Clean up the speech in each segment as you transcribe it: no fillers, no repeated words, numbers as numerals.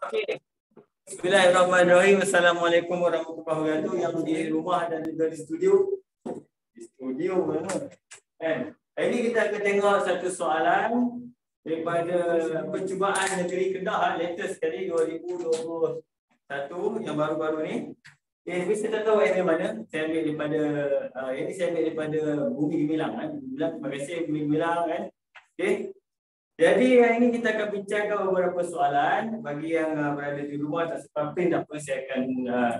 Okey. Bismillahirrahmanirrahim. Assalamualaikum warahmatullahi wabarakatuh. Yang di rumah dan juga di studio. Di studio mana? Hari ini kita akan tengok satu soalan daripada percubaan negeri Kedah latest sekali 2021 yang baru-baru ni. Tapi saya tak tahu dari mana. Saya ambil daripada ini saya ambil daripada Bumi Gemilang kan. Terima kasih Bumi Gemilang kan. Okey. Jadi hari ini kita akan bincangkan beberapa soalan. Bagi yang berada di rumah tak sempat print, tak apa, saya akan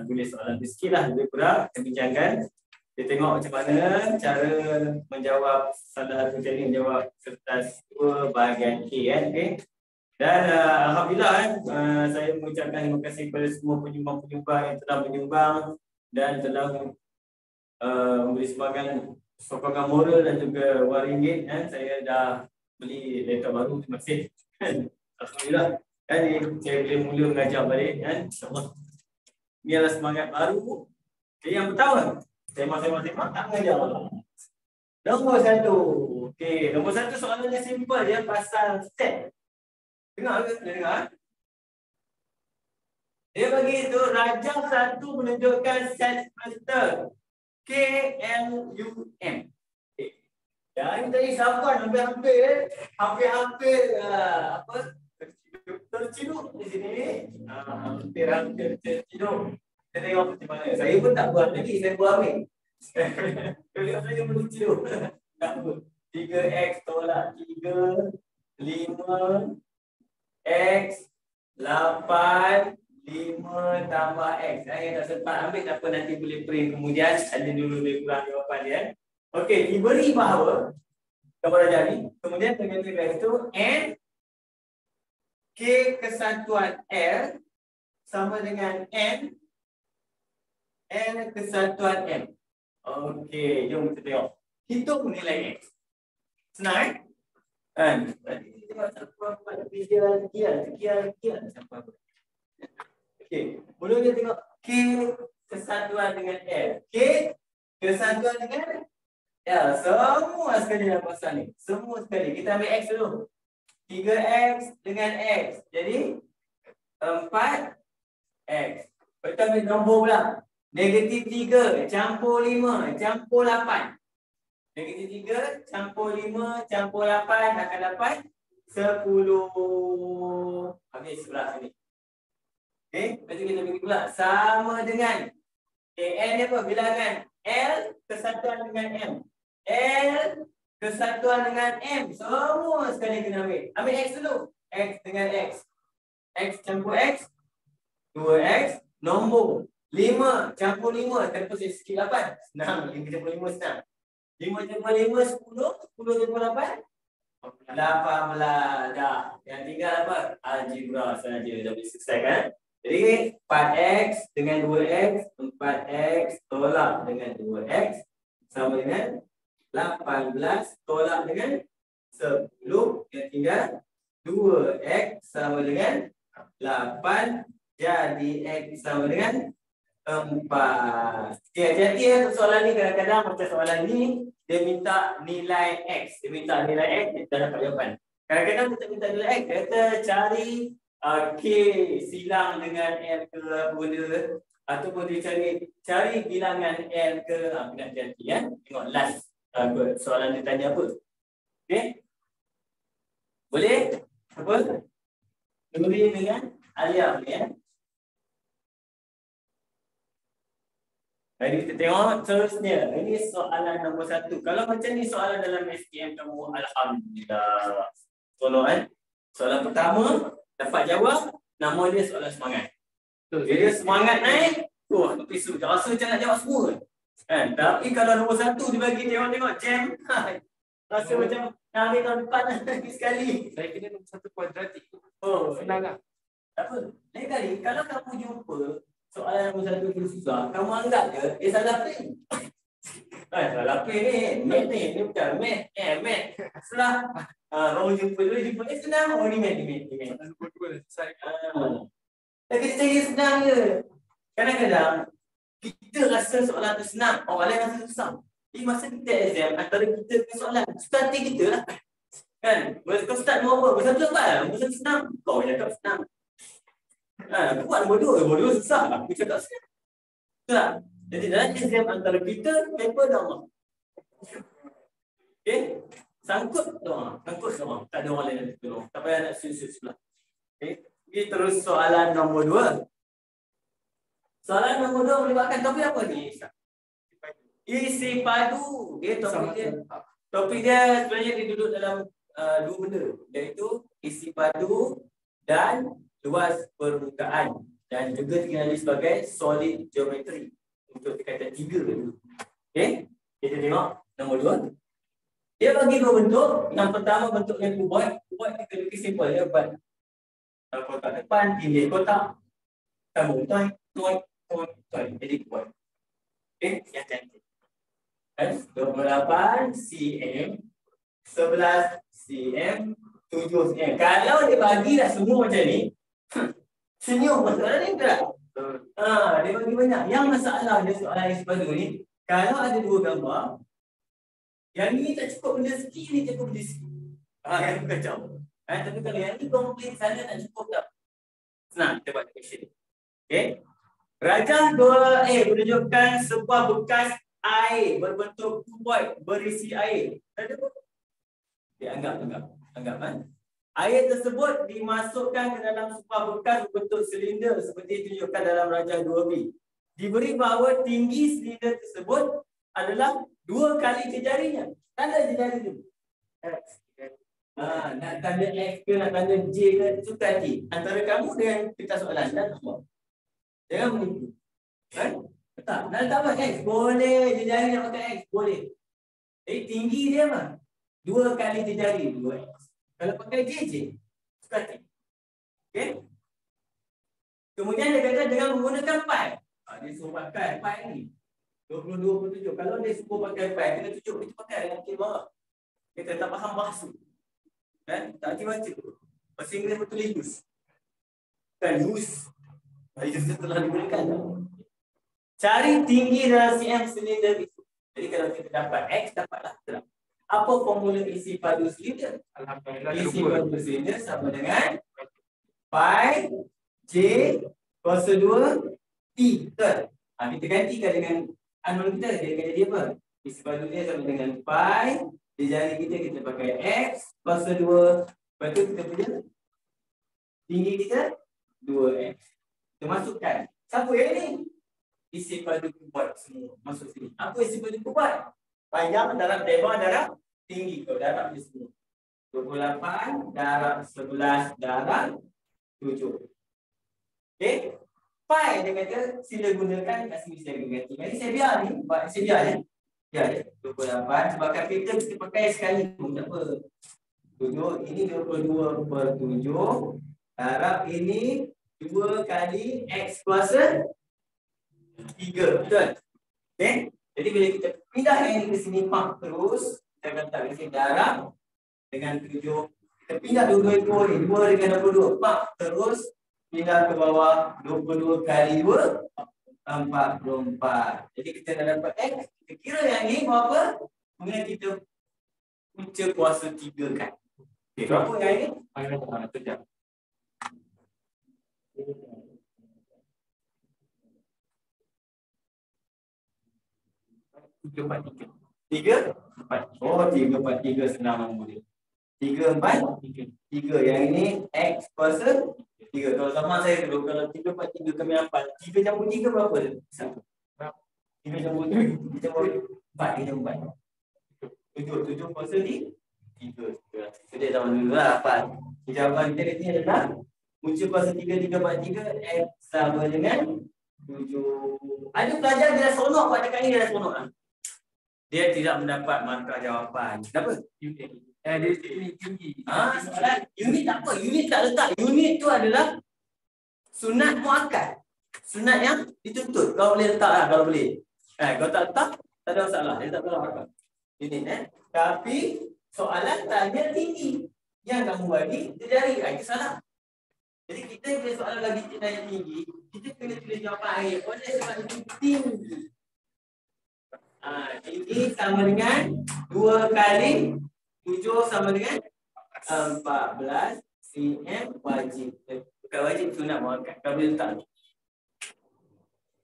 tulis soalan sikit lah, lebih kurang kita bincangkan. Kita tengok macam mana cara menjawab salah satu teknik menjawab kertas 2 bahagian A kan. Okay. Dan Alhamdulillah saya mengucapkan terima kasih kepada semua penyumbang-penyumbang yang telah menyumbang dan telah memberi sokongan moral dan juga wang ringgit kan. Saya dah beli laptop baru, terima kasih. Alhamdulillah. Kan saya boleh mula mengajar balik kan. InsyaAllah. Ini adalah semangat baru. Jadi yang pertama, tema tak mengajar. Nombor 1. Okey, nombor 1 soalannya simple, dia pasal set. Dengar ke? Dengar. Dia bagi itu rajang 1 menunjukkan set semester KLUM. Ya, ini tadi sahabat hampir-hampir apa? Terciduk di sini. Hampir terciduk. Kita tengok macam mana. Saya pun tak buat lagi, saya buat ambil. Kalau saya pun terciduk. Tak apa. 3x tolak 3, 5 x 8 5 tambah x. Saya tak sempat ambil, tak apa, nanti boleh print kemudian. Ada dulu lebih kurang jawapan dia. Okey, diberi bahawa gambar ajar ni, kemudian dengan itu n k kesatuan L sama dengan n kesatuan m. Okey, jom kita tengok. Hitung nilai x. Senang kan? Tadi kita tengok sekian sampai apa. Okey, mula kita tengok k kesatuan dengan L. K kesatuan dengan ya, semua sekali dalam pasal ni. Semua sekali. Kita ambil x dulu. 3x dengan x. Jadi 4x. Kita ambil nombor pula. Negatif 3 campur 5 campur 8. Negatif 3 campur 5 campur 8 akan dapat 10. Habis sebelah sini. Okey, lepas tu kita bagi pula sama dengan n ni apa? Bilangan L kesatuan dengan M. L kesatuan dengan M. Semua sekali kena ambil. Ambil x dulu. X dengan x. X campur x. 2x. Nombor. 5 campur 5. Tanpa sikit 8. Senang. 5 campur 5 senang. 5 campur 5, 10. 10 campur 8. 18. Dah. Yang tinggal apa? Algebra saja. Dah boleh selesaikan. Jadi 4x dengan 2x. 4x tolak dengan 2x. Sama dengan 18 tolak dengan 10. Yang tinggal 2x sama dengan 8. Jadi x sama dengan 4. Okay, hati-hati ya untuk soalan ni. Kadang-kadang macam soalan ni dia minta nilai x. Dia minta nilai x, dia dah dapat jawapan. Kadang-kadang kita minta nilai x, dia kata cari k silang dengan l ke apa benda. Ataupun dia cari bilangan l ke. Kena hati-hati ya. Tengok last soalan dia tanya apa. Okey. Boleh? Apa? Beri dengan Alia ya. Jadi kita tengok terusnya. Ini soalan nombor 1. Kalau macam ni soalan dalam SPM kamu, alhamdulillah. Tolong kan? Soalan pertama dapat jawab, nama dia soalan semangat. Dia semangat naik, pisu. Rasa macam nak jawab semua. Kan? Tapi kalau nombor 1 dibagi tengok-tengok jam, rasa macam nak ambil tahun depan lagi sekali. Saya kena nombor 1 kuadratik. Senang tak? Tak apa. Lain kali, kalau kamu jumpa soalan nombor 1 tu susah, kamu anggap je, dia salah print. Salah print ni. Mat ni. Ni bukan mat. Mat. Setelah kamu jumpa dulu, senang. Oh ni mat. Nombor 2 dah selesai. Lagi cari senang je. Kadang-kadang kita rasa soalan tu senang, orang lain rasa susah. Jadi masa kita exam, antara kita dengan soalan, starting kita lah. Kan? Kau start nombor apa? Nombor 1 apa? Nombor 1 senang. Kau cakap senang. Aku buat nombor 2 susah. Aku cakap senang. Betul tak? Jadi dalam exam antara kita, paper dah Allah. Okay? Sangkut doa. Tak ada orang lain yang tolong. Tak payah nak sudut sebelah. Okay? Pergi terus soalan nombor 2. Soalan nombor 2 melibatkan topik apa ni? Isi padu. Okay, topik dia sebenarnya diduduk dalam dua benda, iaitu isi padu dan luas permukaan, dan juga dikenali sebagai solid geometry untuk tingkatan 3 dulu. Okey, kita tengok nombor 2. Dia bagi dua bentuk. Yang pertama bentuknya kuboid. Kuboid kita lukis simple dia buat kotak depan, pilih kotak, sambung toy. Jadi kuboid. Okey, yang cantik. 28 cm, 11 cm, 7 cm. Kalau dia bagi dah semua macam ni, senyum masalah ni tak? Dia bagi banyak. Yang masalah dia soalan isi padu ni, kalau ada dua gambar, yang ni tak cukup benda sikit, ni cukup benda sikit. Yang kacau. Tapi kalau yang ni komplit sana tak cukup tak? Senang, kita buat question. Okay. Rajah 2A menunjukkan sebuah bekas air berbentuk kuboid berisi air. Dia anggap kan? Air tersebut dimasukkan ke dalam sebuah bekas berbentuk silinder seperti ditunjukkan dalam rajah 2B. Diberi bahawa tinggi silinder tersebut adalah 2 kali jejarinya. Tanda jejari tu. Nak tanda X ke nak tanda J ke, suka hati. Antara kamu dengan kita soalan dan apa? Jangan menipu. Kan? Tak, nak letak apa? X boleh, jejari nak pakai X boleh. Tinggi dia mah 2 kali jejari 2X. Kalau pakai JJ, suka hati. Okay? Kemudian dia kata dengan menggunakan pi. Dia suruh pakai pi ni 22.7. Kalau dia suruh pakai pi, kena tunjuk kita pakai dengan bawah. Kita tak faham bahasa. Kan? Tak baca. Bahasa Inggeris betul use. Kan use. Itu telah digunakan. Cari tinggi dalam cm silinder itu. Jadi kalau kita dapat X, dapatlah terang. Apa formula isi padu silinder? Isi padu silinder sama dengan pi J kuasa 2 T. Betul? Kita gantikan dengan unknown kita. Dia akan jadi apa? Isi padu dia sama dengan pi. Di jari kita pakai X kuasa 2. Lepas tu kita punya tinggi kita 2X. Kita masukkan. Siapa yang ni? Isi padu kuboid semua masuk sini. Apa isi padu kuboid? Panjang darab lebar darab tinggi. Kalau darab ni semua 28 darab 11 darab 7. Okey. Pi dia kata sila gunakan kat sini saya ganti. Jadi saya biar ni, buat saya biar je. Ya, 28 sebab capital kita pakai sekali pun tak apa. 7 ini 22/7 darab ini 2 kali X kuasa 3. Betul? Okay? Jadi bila kita pindah yang ini ke sini, pump terus. Kita akan letak di sini darab dengan 7. Kita pindah 22 ekor ni. 2 dengan 22. Pump terus. Pindah ke bawah. 22 kali 2. 44. Jadi kita dah dapat X. Kita kira yang ni berapa? Kemudian kita punca kuasa 3 kan. Okay, berapa yang ini? Sekejap. 3, 4. Oh, 3, 4, 3 senang nombor dia. 3, 4, 3. Yang ini X kuasa 3. Kalau sama saya dulu, kalau 3, 4, 3 kami hafal. 3 campur 3 berapa dia? 3 campur 3. 3 campur 4. 3 campur 4. 7 kuasa 3. So dia sama dulu lah hafal. Jawapan kita kat sini adalah punca kuasa 3, 3, 4, 3. X sama dengan 7. Ada pelajar dia dah sonok buat dekat ni, dia dah sonok lah. Dia tidak mendapat markah jawapan. Kenapa? Unit. Dia tinggi. Unit tak apa. Unit tak letak. Unit tu adalah sunat muakkad. Sunat yang dituntut. Kau boleh letak lah kalau boleh. Kau tak letak, tak ada masalah. Dia tak perlu markah. Unit Tapi soalan tanya tinggi. Yang kamu bagi, dia jari. Itu salah. Jadi kita bila soalan bagi tanya tinggi, kita kena tulis jawapan akhir. Oleh sebab itu tinggi. Tinggi sama dengan 2 kali 7 sama dengan 14 cm wajib. Bukan wajib sunat muakkad. Kau boleh letak.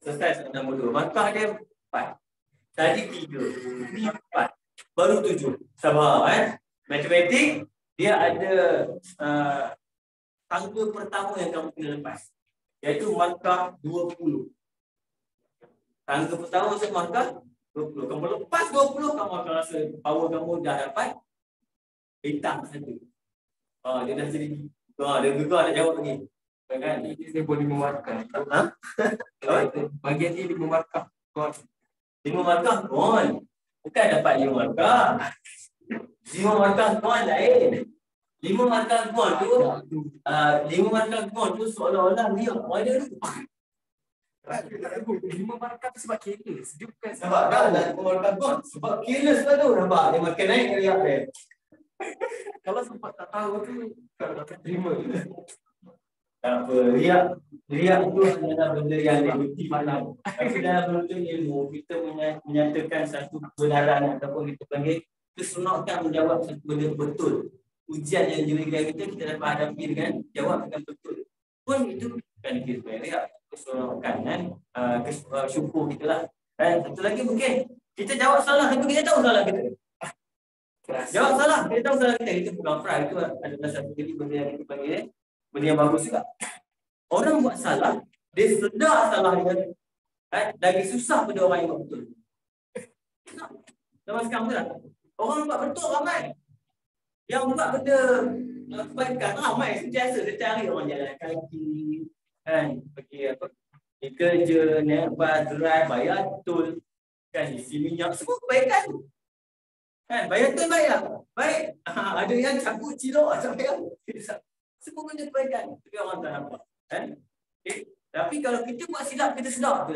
Selesai soalan nombor 2. Markah dia 4. Tadi 3. Ni 4. Baru 7. Sabar Matematik dia ada tangga pertama yang kamu kena lepas. Iaitu markah 20. Tangga pertama untuk markah 20. Kamu lepas 20, kamu akan rasa power kamu dah dapat bintang 1. Dia dah jadi dia gegar nak jawab lagi. Kan? Ini dia boleh memarkah. Bagian ni 5 markah. 5 markah gone. Bukan dapat 5 markah. 5 markah gone lain. 5 markah gone tu 5 markah gone tu seolah-olah dia mana tu. 5 markah tu sebab careless. Dia bukan Sebab dah 5 markah gone. Sebab careless lah tu. Nampak dia makin naik riak dia. kalau sempat tak tahu tu tak dapat terima. Tak apa, riak tu adalah benda yang negatif malam. Tapi dalam menuntut ilmu, kita menyatakan satu kebenaran ataupun kita panggil keseronokan menjawab satu benda betul. Ujian yang diberikan kita dapat hadapi dengan jawab dengan betul. Pun itu bukan kita riak, keseronokan kan, syukur kita lah. Dan satu lagi mungkin kita jawab salah, tapi kita tahu salah kita. Jawab salah, kita tahu salah kita. Kita bukan pride, itu adalah satu kali benda yang kita panggil benda yang bagus juga. Orang buat salah, dia sedar salah dia. Lagi susah pada orang yang buat betul. Zaman sekarang tu lah. Orang buat betul ramai. Yang buat benda kebaikan ramai. Sentiasa dia cari orang jalan kaki, pergi pergi kerja, naik bas, drive, bayar tol, isi minyak, semua kebaikan tu. Bayar tol bayar. Baik. Ada yang cabut cilok tak bayar. Semua benda kebaikan. Tapi orang tak nampak. Okay. Tapi kalau kita buat silap, kita sedar.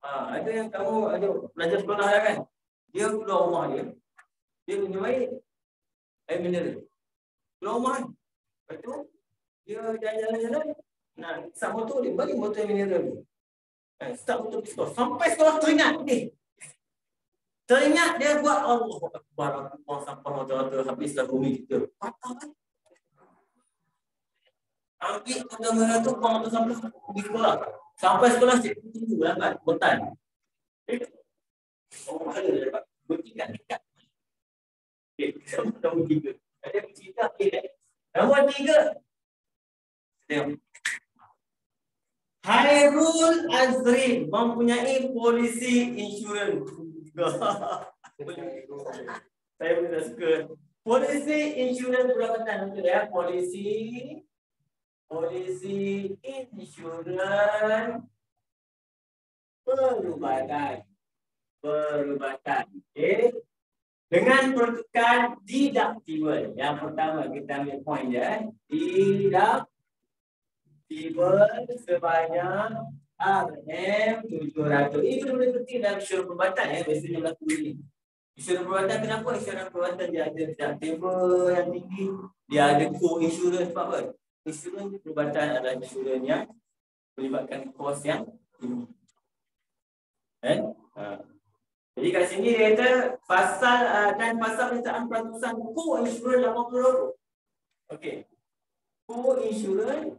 Ada yang kamu ada belajar sekolah dah kan. Dia keluar rumah dia. Dia minum air mineral. Keluar rumah kan. Lepas tu, dia jalan-jalan. Start motor dia balik botol mineral. Start motor pistol. Sampai sekolah teringat. Teringat dia buat Allah Akbar. Aku buang sampah motor habislah bumi kita. Patah kan. Ambil benda-benda tu buang motor sampah pergi sekolah. Sampai sekolah cikgu tunggu lambat. Botan. Oh, ada dapat bertingkat-tingkat. Nombor 3. Ada bercerita. Nombor 3. Tengok. Hairul Azrin mempunyai polisi insurans. Saya pun tak suka. Polisi insurans perubatan. Betul ya? Polisi insurans perubatan. Okay. Dengan peruntukan deductible. Yang pertama kita ambil point dia. Deductible sebanyak RM700. Ini benda penting dalam insurans perubatan ya. Biasanya berlaku ini. Insurans perubatan kenapa? Insurans perubatan dia ada deductible yang tinggi. Dia ada co-insurance. Sebab apa? Insurans perubatan adalah insurans yang melibatkan kos yang tinggi. Jadi kat sini dia kata pasal dan pasal penyertaan peratusan co-insurans 80. Okey. Co-insurans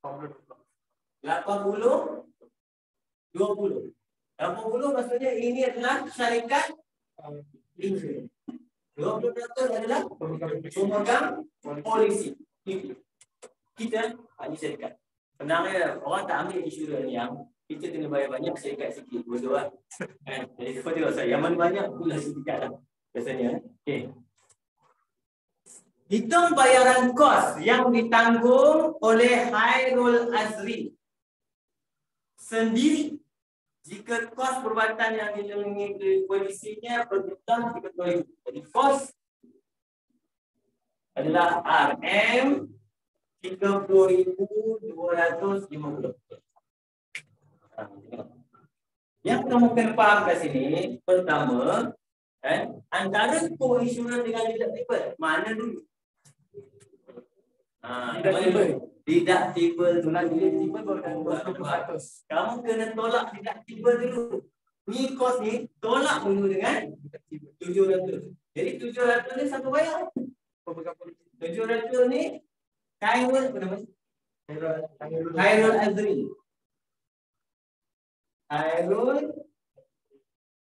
80 20. 80 maksudnya ini adalah syarikat insurans. 20% adalah pemegang polisi. Kita ini syarikat. Sebenarnya orang tak ambil insurans yang kita kena bayar banyak, syarikat sikit. Betul lah. Jadi kau tengok saya, yang mana banyak pula syarikat lah. Biasanya. Okay. Hitung bayaran kos yang ditanggung oleh Hairul Azri sendiri. Jika kos perubatan yang dilindungi polisinya berhutang RM30,000. Jadi kos adalah RM30,250. Yang kamu kena faham kat sini, pertama, antara co-insurans dengan deductible, mana dulu? Deductible tu lah, deductible baru kamu kena tolak deductible dulu. Ni kos ni, tolak dulu dengan 700. Jadi 700 ni satu bayar. 700 ni, Hairul Hairul Azri. Hairul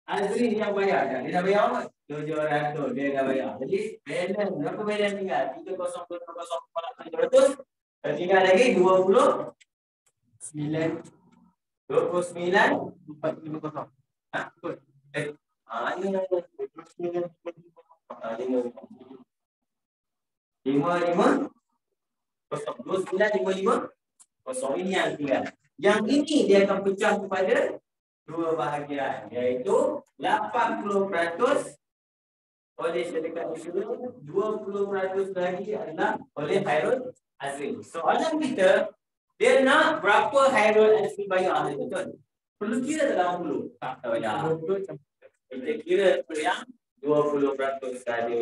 Azri yang bayar. Dia dah bayar apa? 700. Dia dah bayar. Jadi balance. Berapa balance tinggal? 3,000,000,700. Tinggal lagi 29. 450. Ha? Ini 55. 2955. Ini yang tinggal. Yang ini dia akan pecah kepada dua bahagian, iaitu 80% oleh syarikat insurans, 20% lagi adalah oleh Hairul Azri. Soalan kita, dia nak berapa Hairul Azri bayar, betul? Perlu kira dalam 80. Tak bayar. Kita kira yang 20% saja.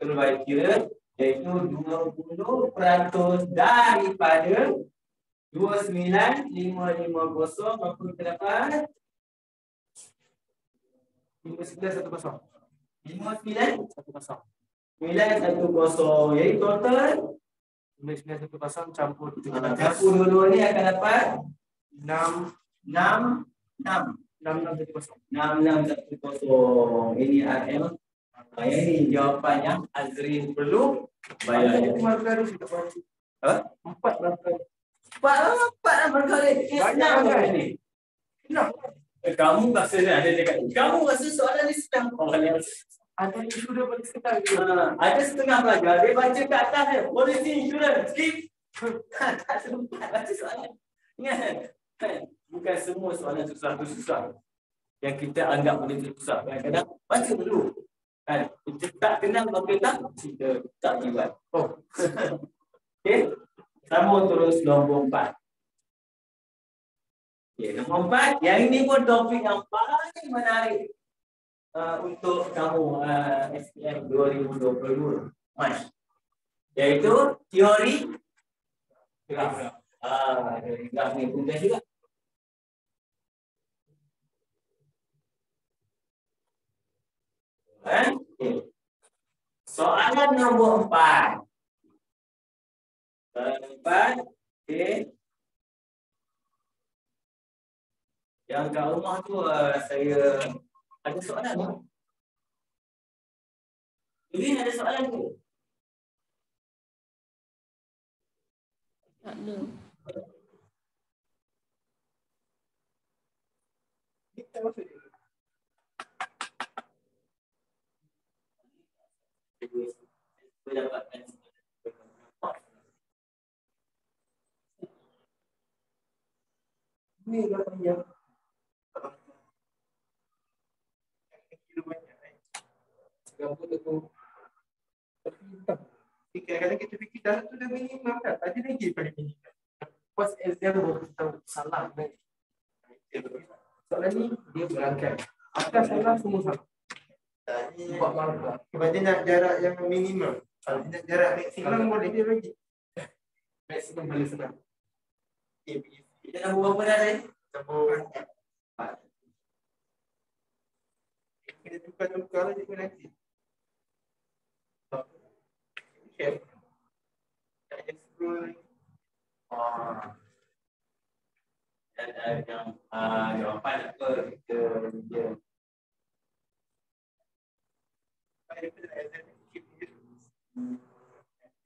Perlu bayar kira, iaitu 20% daripada 29550, maka kita dapat 5910. 5910. 910. Jadi total 5910 campur campur dua-dua ni akan dapat 6610. 6610. Ini RM. Ini jawapan yang Azrin perlu bayar. Empat berkali. Senang ni. Kamu rasa ada dekat. Kamu rasa soalan ni senang. Ada insurans paling senang. Ada setengah pelajar dia baca kat atas dia. Polisi insurans. Skip. Tak sempat baca soalan. Ingat. Bukan semua soalan susah tu susah. Yang kita anggap boleh susah. Kadang-kadang baca dulu. Kita tak kenal maka kita tak jibat. Okey. Sambung terus nombor 4. Okay, nombor 4. Yang ini pun topik yang paling menarik untuk kamu SPM 2022 Mac. Iaitu teori graf. Graf ni pun juga. Okay. Soalan nombor 4. Okay. Yang kat rumah tu saya ada soalan tu. Ini ada soalan tu. Tak ada. Ni dah panjang. Gabut aku. Tapi kadang-kadang kita fikir dah tu dah minimum kan. Ada lagi paling minimum. Pas exam baru kita tahu salah kan. Soalan ni dia berangkat. Apakah salah semua salah? Buat markah. Sebab dia nak jarak yang minimum. Kalau dia nak jarak maksimum boleh dia bagi. Maksimum boleh senang. Kita nombor berapa dah tadi? Nombor 4. Kita tukar-tukar lah cikgu nanti. Okay. Saya scroll. Dan yang jawapan apa kita dia.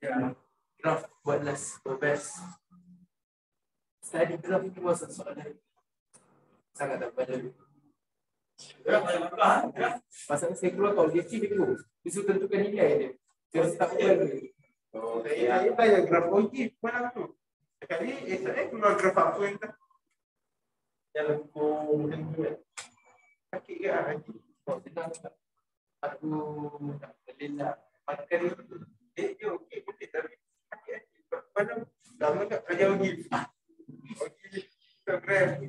Ya, graf buat last for best. Study graf itu masa soalan sangat tak pada. Pasal saya keluar kalau dia cikgu, dia tentukan nilai dia. Dia tak boleh. Saya bayar graf OG malam tu. Sekali saya keluar graf apa yang tak. Yang aku mungkin sakit ke lagi. Senang tak? Aku tak boleh nak makan itu. Dia okey boleh tapi sakit hati. Mana lama tak kerja OG. OG Instagram.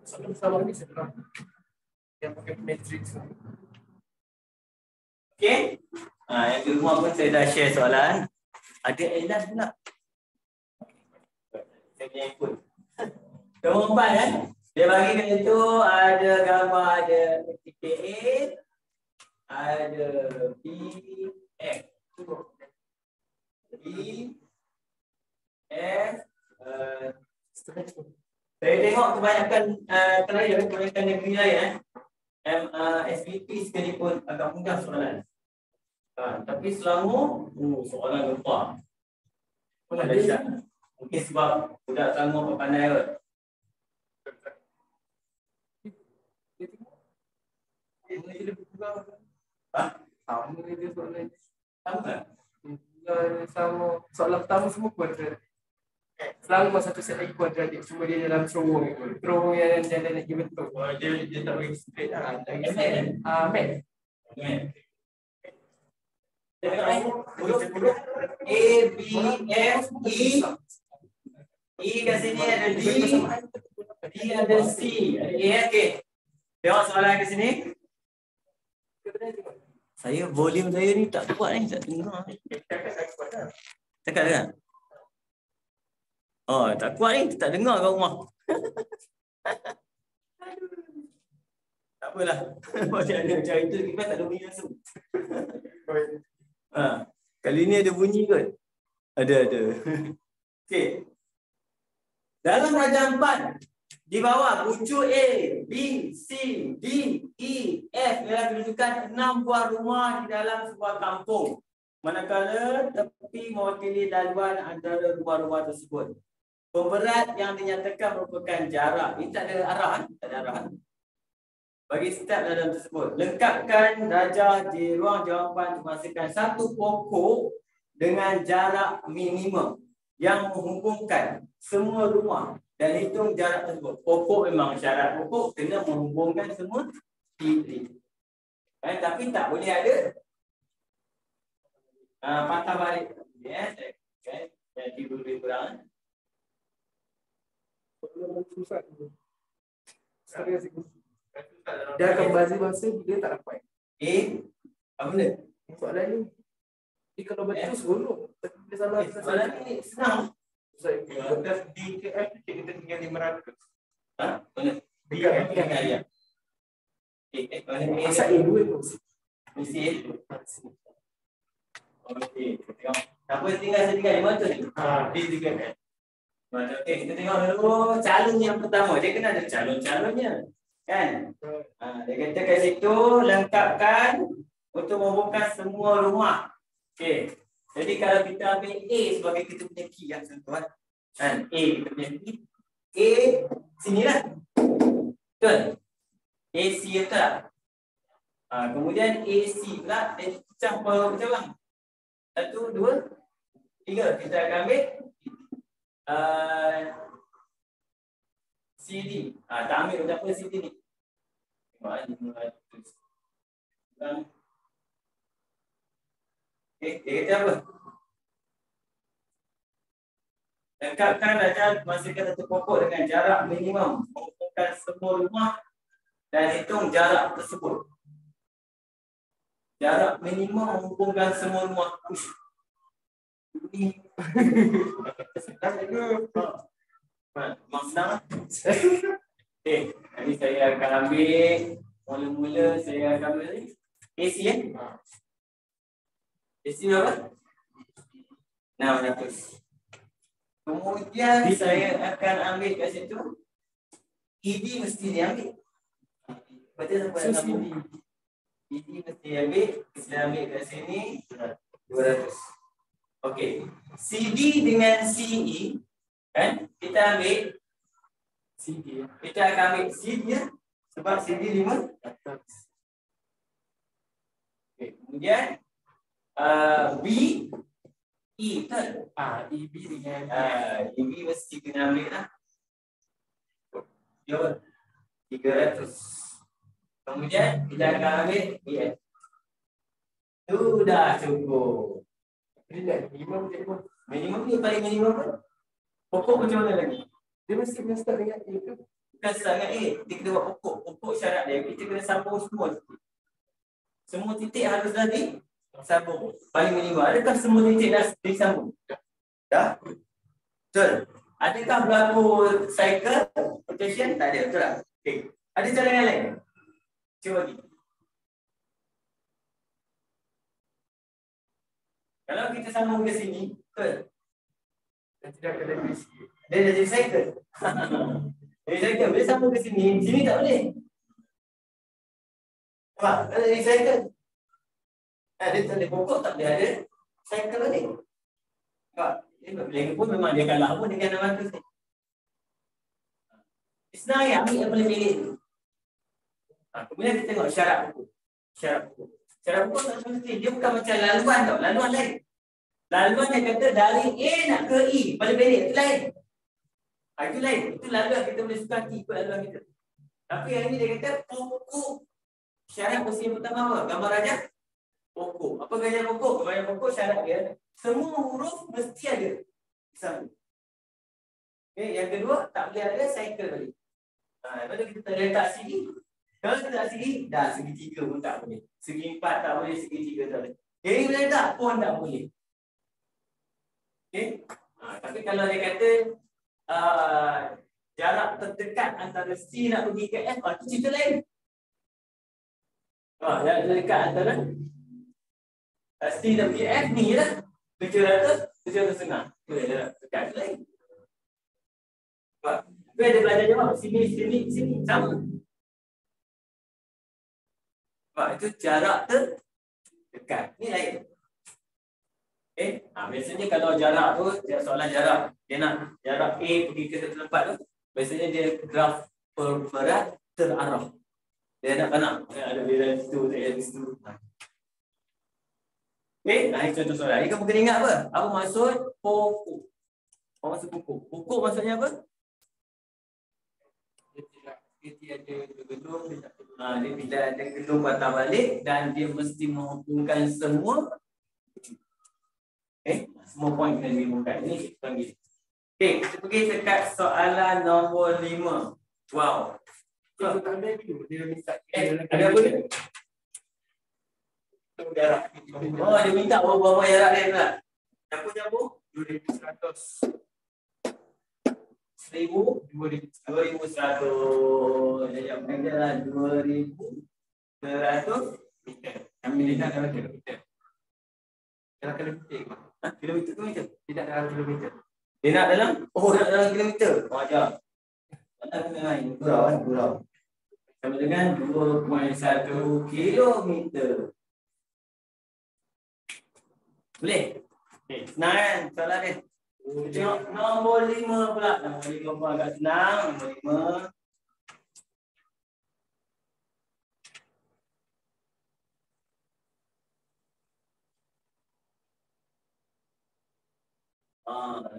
Soalan ni senang. Yang pakai matrix. Okey. Yang di rumah pun saya dah share soalan. Ada Elan pula. Saya punya input. Nombor 4 kan. Dia bagi kat situ ada gambar ada TKA, ada PF. Saya tengok kebanyakan kebanyakan negeri lain SBP sekalipun agak mudah soalan. Tapi Selangor, soalan lupa. Mungkin sebab budak Selangor pandai kot. Sama dia soalan. Sama. Sama soalan pertama semua kuadrat. Selangor satu set lagi kuadratik, cuma dia dalam terowong itu. Terowong yang jalan lagi betul. Dia tak bagi straight lah. Math. A, B, F, E kat sini ada D, D ada C, ada A. Okey. Tengok soalan kat sini. Saya volume saya ni tak kuat ni, tak dengar. Cakap kan? Oh, tak kuat ni, tak dengar kat rumah. Tak apalah. Macam ada macam itu kita tak ada bunyi langsung. Kali ni ada bunyi kot. Ada. Okey. Dalam rajah 4 di bawah pucuk A, B, C, D, E, F ialah kedudukan 6 buah rumah di dalam sebuah kampung. Manakala tepi mewakili laluan antara rumah-rumah tersebut. Pemberat yang dinyatakan merupakan jarak. Ini tak ada arahan, Bagi setiap dalam tersebut. Lengkapkan rajah di ruang jawapan untuk menghasilkan satu pokok dengan jarak minimum yang menghubungkan semua rumah dan hitung jarak tersebut. Pokok memang syarat pokok kena menghubungkan semua titik. Tapi tak boleh ada patah balik. Jadi lebih kurang. Susah. Dia akan bahasa dia tak dapat. Apa benda? Soalan ni. Dia kalau betul seronok. Tapi dia salah. Soalan ni senang. DKF kita tinggal 500. Mana? DKF. Asal A2 tu. Mesti okey. Tengok. Siapa saya tinggal 500 ni? DKF. Okey, kita tengok dulu calon yang pertama. Dia kena ada calon-calonnya. Kan? Dia kata kat situ lengkapkan untuk menghubungkan semua rumah. Okey. Jadi kalau kita ambil A sebagai kita punya key yang tuan. Kan? A kita punya key. A sinilah. Betul? AC betul tak? Kemudian AC pula dia pecah berapa cabang? 1, 2, 3. Kita akan ambil CD. Tak ambil macam apa CD ni. Okey, dia kata apa? Lengkapkan rajah menghasilkan satu pokok dengan jarak minimum menghubungkan semua rumah dan hitung jarak tersebut. Jarak minimum menghubungkan semua rumah. Ini senang juga. Memang senang lah. Okey, ini saya akan ambil mula-mula saya akan ambil AC AC berapa? 600. Kemudian saya akan ambil kat situ ED mesti diambil. Baca siapa yang ambil? ED mesti ambil. Kita ambil kat sini 200. Okey. CD dengan CE kan? Kita ambil CD. Kita akan ambil CD ya. Sebab CD 5. Okey. Kemudian B E betul? EB dengan EB mesti kena ambil lah. Jom 300. Kemudian kita akan ambil EF. Sudah cukup. Minimum ni paling minimum kan? Pokok macam mana lagi? Dia mesti kena start dengan A tu. Bukan start dengan A. Dia kena buat pokok. Pokok syarat dia. Kita kena sambung semua titik. Semua titik harus dah disambung. Paling minimum. Adakah semua titik dah disambung? Dah? Betul? Adakah berlaku cycle rotation? Tak ada. Betul tak? Okay. Ada cara yang lain? Cuba lagi. Kalau kita sambung ke sini, betul? Dan tidak ada DC. Dia dah jadi cycle. Jadi cycle. Bila sambung ke sini, sini tak boleh. Nampak? Kalau jadi cycle. Dia tak boleh pokok, tak boleh ada cycle balik. Nampak? Bila pun memang dia kalah pun dia kena bantu saya. Senang ya, ambil yang paling pilih. Kemudian kita tengok syarat buku. Syarat buku. Syarat buku tak semestinya. Dia bukan macam laluan tau. Laluan lain. Laluan yang kata dari A nak ke E. Paling pendek. Itu lain. Itu lain. Itu laluan kita boleh suka hati ikut laluan kita. Tapi yang ini dia kata pokok. Syarat mesti yang pertama apa? Gambar rajah. Pokok. Apa gaya pokok? Gaya pokok syarat dia. Semua huruf mesti ada. Sama. Okay. Yang kedua, tak boleh ada cycle balik. Lepas tu kita letak sini. Kalau kita letak sini, dah segitiga pun tak boleh. Segi empat tak boleh, segitiga tak boleh. Yang ini boleh tak? Pun tak boleh. Okay? Tapi kalau dia kata jarak terdekat antara C nak pergi ke F, itu cerita lain. Jarak terdekat antara C nak pergi F ni lah. 700 setengah. Boleh jarak terdekat lain. Dia ada belajar jawab sini, sama. Itu jarak terdekat. Ini lain. Okay. Biasanya kalau jarak tu, soalan jarak. Dia nak jarak A pergi ke satu tempat tu. Biasanya dia graf perberat terarah. Dia nak. Ada dia situ, dia situ. Okay. Ini contoh soalan. Ini kamu kena ingat apa? Apa maksud pokok? Apa maksud pokok? Pokok maksudnya apa? Dia tidak ada gedung patah balik dan dia mesti menghubungkan semua. Semua poin kena dihubungkan. Ini kita panggil. Kita pergi dekat soalan nombor 5. Wow. Ada apa ni? Jarak. Dia minta berapa jarak dia pula? Campur-campur? 2,100. 2,100. Dia adalah 2,100 meter. Ambil dia dalam kilometer. Dalam kilometer. Kilometer tu meter? Tidak dalam kilometer. Dia nak dalam? Nak dalam kilometer. Ajar. Gurau. Sama dengan 2,1 kilometer. Boleh? Senang kan soalan dia? Tengok nombor 5 pula. Nombor 5 pun agak senang. Nombor 5.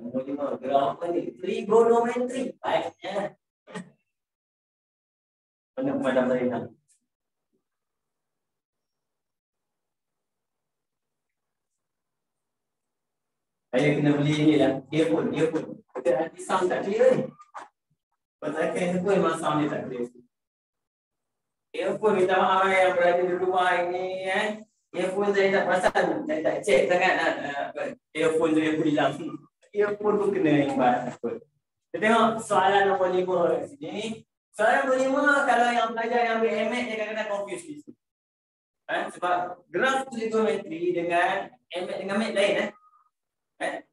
Nombor 5. Graf apa ni? Trigonometri. Baiknya. Mana pemadam saya? Saya kena beli ni lah. Earphone. Kita nanti sound tak clear ni. Pasal handphone memang sound dia tak clear. Earphone minta maaf yang berada di rumah ini. Earphone saya tak pasang. Saya tak check sangat. Earphone saya pun hilang. Earphone pun kena imbas. Kita tengok soalan nombor 5 kat sini. Soalan nombor 5, kalau yang pelajar yang ambil MAT dia kadang-kadang confuse di sini. Sebab graf trigonometri dengan MAT dengan MAT lain.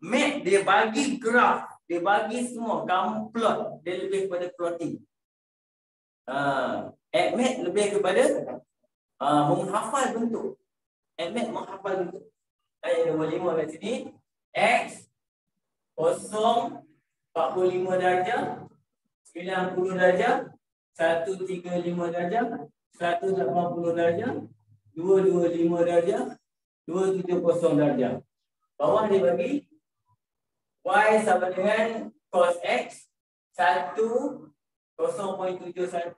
MAT dia bagi graf, dia bagi semua, kamu plot, dia lebih kepada plotting. MAT lebih kepada menghafal bentuk. MAT menghafal bentuk. Yang nombor 5 kat sini, X kosong 45 darjah, 90 darjah, 135 darjah, 180 darjah, 225 darjah, 270 darjah. Bawah dia bagi Y sama dengan cos X 1 0.71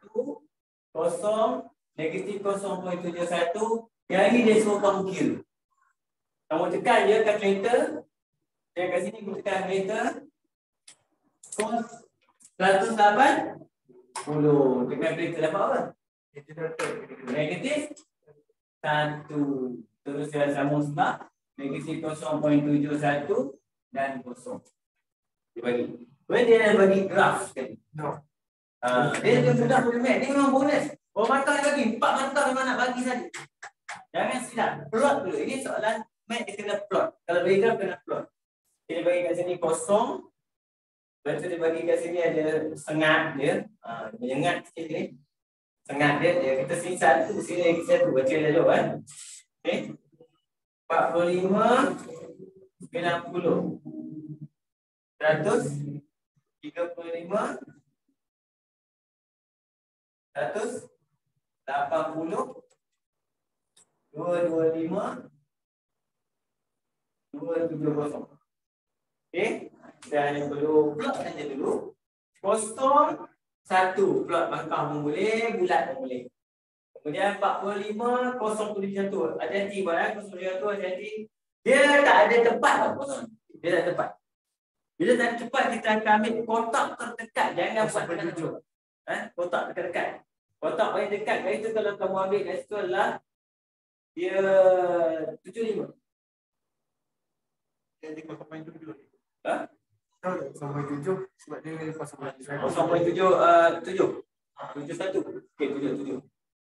kosong negatif 0.71. Yang ini dia suruh kamu kira. Kamu tekan je calculator. Yang kat sini kamu tekan calculator. Cos 180. Tekan calculator dapat apa? Negatif 1. Terus dia sama sebab negatif 0.71 dan 0. Dia bagi. Kemudian dia dah bagi graf sekali. Dia sudah boleh. Dia memang bonus. Mata dia bagi. 4 mata memang nak bagi saja. Jangan silap. Plot dulu. Ini soalan mat dia kena plot. Kalau bagi graf kena plot. Dia bagi kat sini 0. Lepas tu dia bagi kat sini ada sengat dia. Menyengat sikit ni. Sengat dia, kita sini satu, sini lagi satu. Baca dah jauh kan. Okay. 45, 90. 135, 180, 225, 270. Okey, kita hanya perlu plot saja dulu. 0, 1, plot bangkang pun boleh, bulat pun boleh. Kemudian 45, 071. Hati-hati buat 071, hati-hati. Dia tak ada tepat tau. Dia tak ada tepat. Bila tak ada tepat, kita akan ambil kotak terdekat. Jangan buat dekat-dekat. Kotak dekat-dekat. Kotak paling dekat dari itu kalau kamu ambil dari situ adalah dia 75. Jadi 0.7 ni. Sampai 7 sebab dia 0.7. 0.7 71. Okey, 77.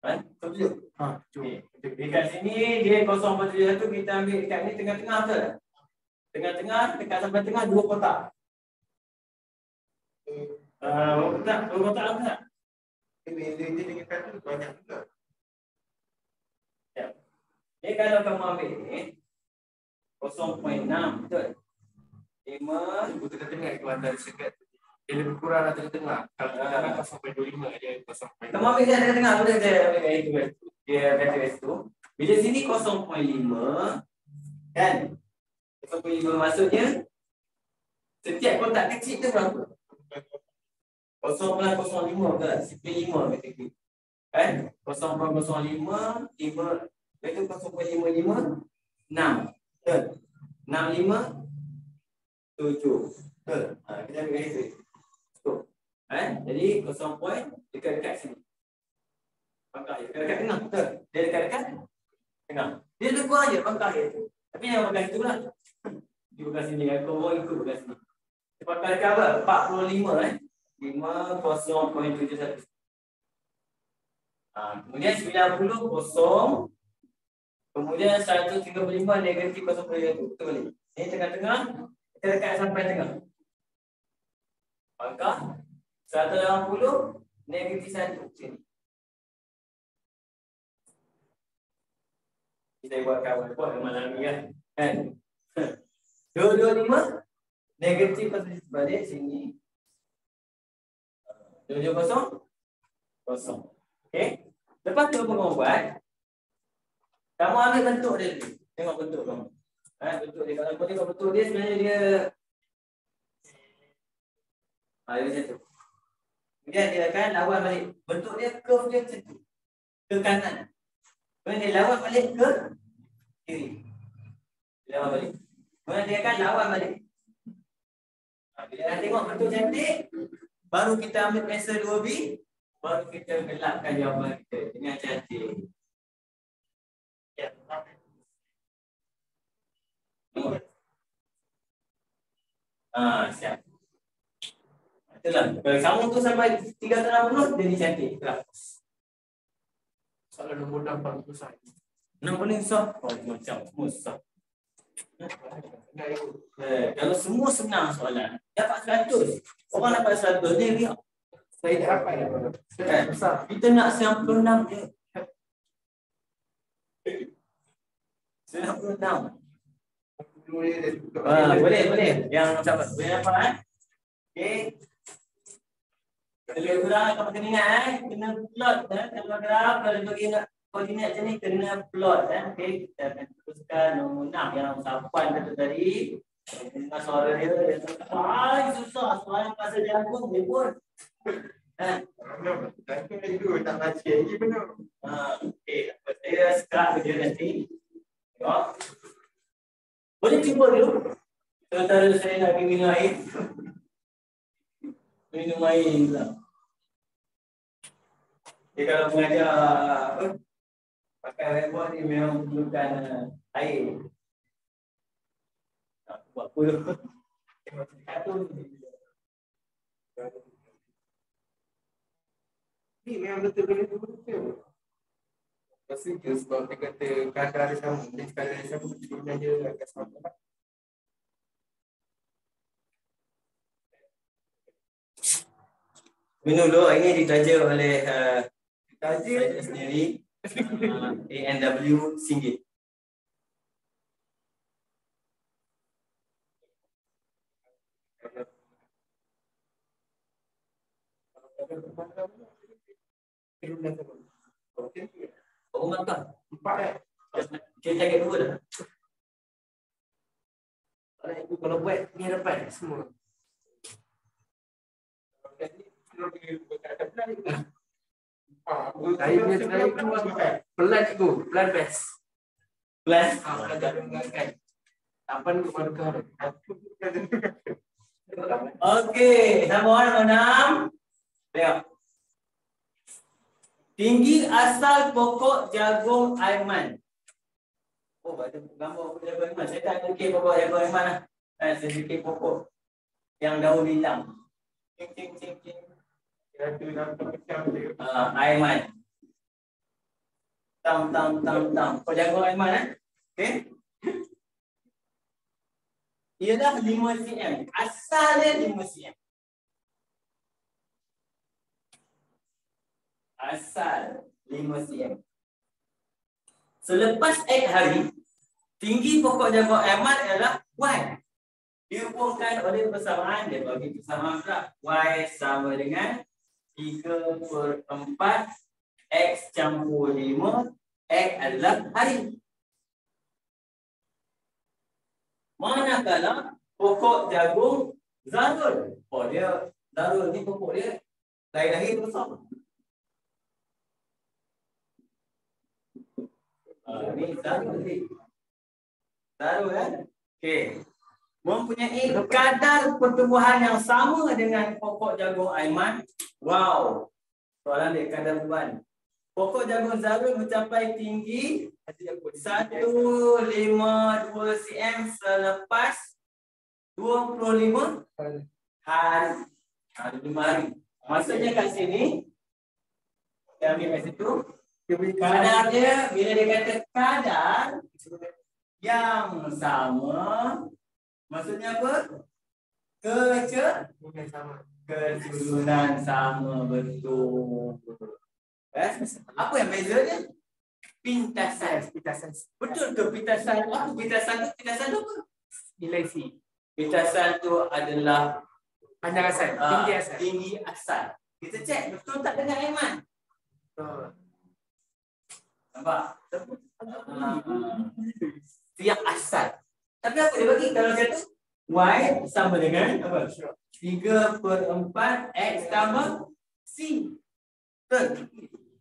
Kan? 77. Okey. Dekat sini dia 0.71, kita ambil dekat ni tengah-tengah betul tak? Tengah-tengah, dekat sampai tengah dua kotak. Dua kotak apa tak? Dia dengan kata banyak juga. Ya. Ni kalau kamu ambil ni 0.6 betul. 5 Ibu tengah-tengah itu antara sekat. Dia lebih kurang antara tengah. Kalau sekarang 0.25 dia 0.5. kamu ambil dia tengah-tengah boleh dia ambil itu. Dia kata itu. Bila sini 0.5 kan? 0.5 maksudnya setiap kotak kecil tu berapa? 0.05 ke 0.5 kata kita. Kan? 0.05 5 itu 0.55 6. Betul. 65 7. Betul. Kita ambil itu. Cukup. Jadi 0 point dekat-dekat sini. Bangkang dia dekat tengah. Betul. Dia dekat-dekat tengah. Dia lebih kurang je bangkang dia tu. Tapi jangan bangkang itu lah. Dia bekas sini. Aku orang ikut bekas sini. Dia bangkang dekat apa? 45 5 0.71. Kemudian 90 kosong. Kemudian 135 negatif 0.1. Betul. Ini tengah-tengah. Kita dekat sampai tengah. Bangkang 180 negatif 1 sini. Kita buat kawan buat malam ni kan. 225 negatif pasal balik sini. 270 kosong. Okey. Lepas tu apa kamu buat? Kamu ambil bentuk dia dulu. Tengok bentuk kamu. Bentuk dia. Kalau kamu tengok bentuk dia sebenarnya dia dia macam tu. Kemudian dia akan lawan balik. Bentuk dia curve dia macam tu. Ke kanan. Kemudian dia lawan balik ke kiri. Dia lawan balik. Kemudian dia akan lawan balik. Bila dah tengok bentuk cantik, baru kita ambil pensel 2B, baru kita gelapkan jawapan kita dengan cantik. Ya. Siap. Itulah. Kalau kamu tu sampai 360 jadi cantik. Itulah. Soalan nombor 6 paling susah. 6 paling susah? Macam susah. Kalau semua senang soalan, dapat 100. Orang dapat 100 dia riak. Saya dah dapat dah. Kita nak 96 je. 96. Boleh. Yang sahabat boleh dapat okey. Lebih kurang kamu kena ingat kena plot kalau graf kalau bagi nak koordinat macam ni kena plot okey. Kita akan teruskan nombor 6 yang Sapuan kata tadi. Dengar suara dia susah soalan pasal jagung dia pun. Tak baca lagi benar. Okey, saya start kerja nanti. Tengok. Boleh cuba dulu. Sementara saya nak minum air. Minum air pula. Jadi kalau mengajar pakai whiteboard ni memang perlukan air. Buat apa dulu? Kartun Ni memang betul-betul betul. Pasti je sebab dia kata kadar dia sama. Dia kadar dia sama, dia je agak sama. Menulu ini ditaja oleh Taja saya sendiri ANW Singgit. Oh, mantap. 4 Kita cakap dua dah. Kalau buat ni dapat semua. Saya punya try tu pelan cikgu, pelan best. Plus. Pelan tak mengangkat. Tapan tu baru kau. Okey, nombor 6. Tengok. Tinggi asal pokok jagung Aiman. Oh, ada gambar pokok jagung Aiman. Saya tak fikir pokok jagung Aiman lah. Saya fikir pokok yang daun hilang. Cing. Aiman. Tam. Pokok jagung Aiman okey. Ialah 5 cm. Asalnya 5 cm. Asal 5 cm. Selepas X hari, tinggi pokok jagung Aiman adalah Y. Dihubungkan oleh persamaan, dia bagi persamaan pula. Y sama dengan 3/4 X campur 5. X adalah hari. Manakala pokok jagung Zarul. Oh, dia Zarul ni pokok dia lahir besar. Ni Zarul ni. Zarul kan? Okey. Mempunyai kadar pertumbuhan yang sama dengan pokok jagung Aiman. Wow. Soalan dia kadar pertumbuhan. Pokok jagung Zarul mencapai tinggi 152 cm selepas 25 hari. 25 hari. Maksudnya kat sini, kita ambil kat situ, kadar dia, bila dia kata kadar yang sama, maksudnya apa? Keturunan sama, betul. Apa yang beza dia? Pintasan. Betul ke pintasan? Apa pintasan tu? Pintasan tu apa? Nilai C. Pintasan tu adalah Panjang asal, tinggi asal. Tinggi asal. Kita cek betul tak dengan Aiman? Nampak? Tiap asal. Tapi apa dia bagi? Kalau macam tu, Y sama dengan apa? 3/4 X tambah C. Betul.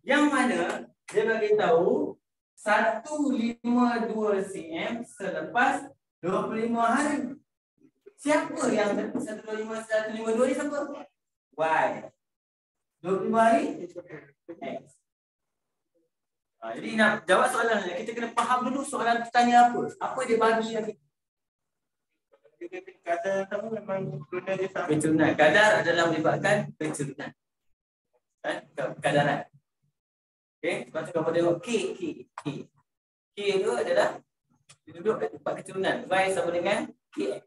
Yang mana dia bagi tahu 152 cm selepas 25 hari. Siapa yang 152 ni siapa? Y. 25 hari X. Jadi nak jawab soalan ni, kita kena faham dulu soalan tu tanya apa. Apa dia bagi lagi? Kadar sama memang keturunan dia sama. Keturunan. Kadar adalah melibatkan keturunan. Kan? Kadaran. Okey, sebab tu kalau tengok K itu adalah duduk kat tempat keturunan. Y sama dengan KX.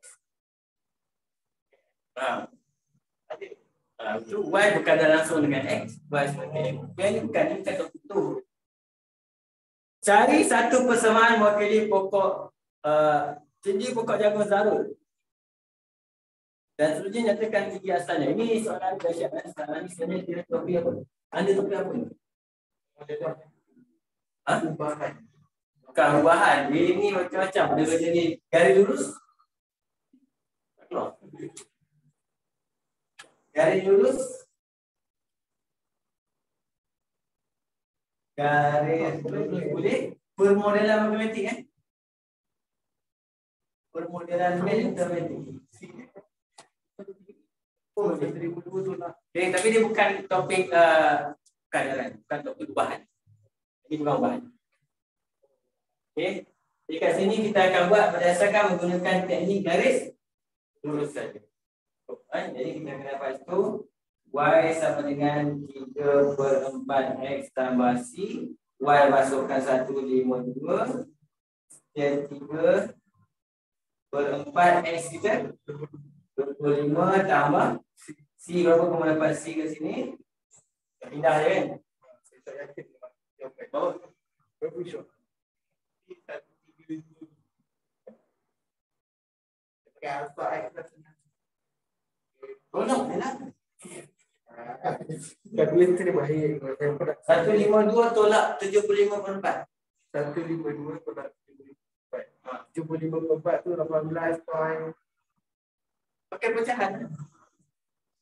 Itu Y berkadar langsung dengan X. Y sama dengan X. Yang ni bukan betul. Cari satu persamaan mewakili pokok tinggi pokok jagung Zarul. Dan seterusnya nyatakan tinggi asalnya. Ini soalan dahsyat. Soalan ni sebenarnya dia topik apa? Anda topik apa ni? Ubahan. Bukan ubahan. Ini macam-macam. Dia jadi garis lurus. Garis lurus. Garis lurus boleh. Permodelan matematik Permodelan matematik. Oh, okay, tapi dia bukan topik kadaran, bukan topik ubahan. Ini bukan ubahan. Okey. Jadi kat sini kita akan buat berdasarkan menggunakan teknik garis lurus saja. Jadi kita akan dapat itu Y sama dengan 3/4 X tambah C. Y masukkan 152. Jadi 3/4 X kita 25 tambah C berapa kamu dapat C kat sini? Pindah je kan? Saya tak yakin yang baik. Bawah. Berapa shot? Pakai alpha X lah. Oh no, lah. Kalkulator dia baik. 152 tolak 75/4. 152 tolak 75/4. 75/4 tu 18 point. Pakai pecahan.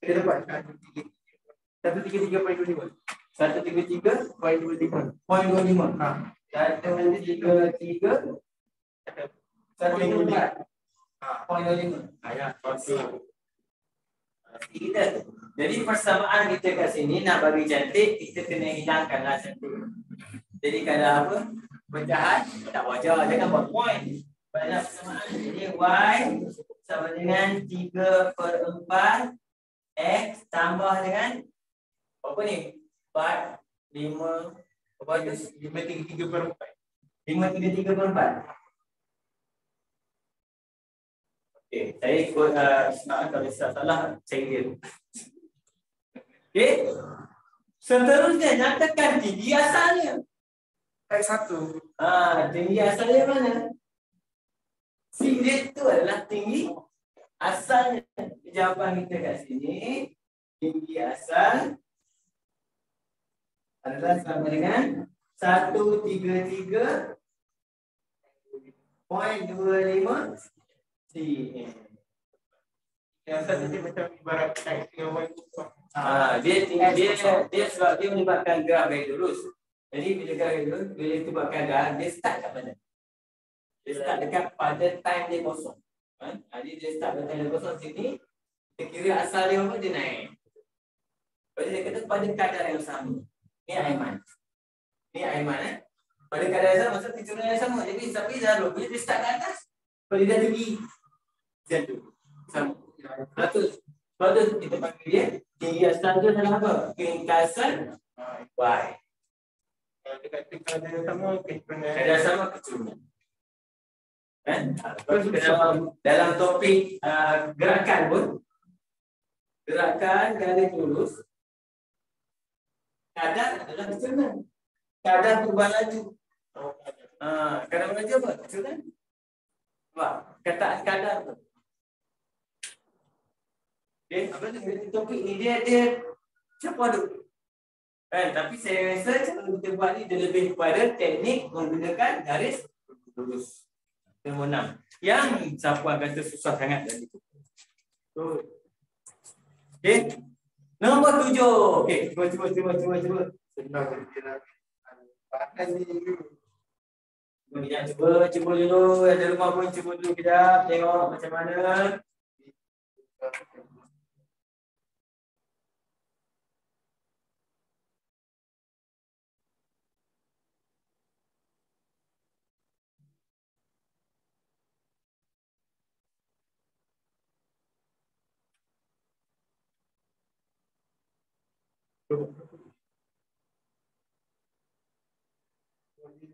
Dia dapat 133.25. 133.25. 0.25. Ha. 133 124. 0.25. Ya, pasti. Kita. Jadi persamaan kita kat sini nak bagi cantik, kita kena hilangkanlah cantik. Jadi kalau apa? Pecahan tak wajar, jangan buat point. Pada persamaan jadi y sama dengan 3/4 x tambah dengan apa ni? 4 5 apa tu? 533/4. 5/4. Okey, saya ikut kalau salah saya dia. Okey. Seterusnya nyatakan tinggi asalnya. X1. Tinggi asalnya mana? Singgit tu adalah tinggi asalnya. Jawapan kita kat sini, tinggi asal adalah sama dengan 133.25 cm. Yang satu dia macam ibarat X dengan Y. Dia sebab dia menyebabkan graf very lurus. Jadi bila graf very lurus, bila itu buatkan graf, dia start kat mana? Dia start dekat pada time dia kosong. Jadi dia start pada time dia kosong sini, dia kira asal dia apa, dia naik. Jadi dia kata pada kadar yang sama. Ni Aiman. Ni Aiman pada kadar yang sama, maksud tujuan yang sama. Jadi tapi dah bila dia start kat atas, kalau dia dah tinggi. Macam tu. Sama. Sebab tu kita panggil dia tinggi asal tu adalah apa? Ringkasan Y. Kalau dekat kadar yang sama, Kadar sama keturunan. Kan? Dalam topik gerakan pun, gerakan garis lurus, kadar adalah keturunan. Kadar perubahan laju. Kadar laju apa? Keturunan. Sebab kataan kadar tu. Okay, apa tu topik ni dia campur aduk. Tapi saya rasa cara kita buat ni dia lebih kepada teknik menggunakan garis lurus. Nombor 6. Yang siapa kata susah sangat tadi tu. Okey. Nombor 7. Okey, cuba. senang dia nak pakai ni dulu. Cuba dulu. Ada rumah pun cuba dulu kejap. Tengok macam mana.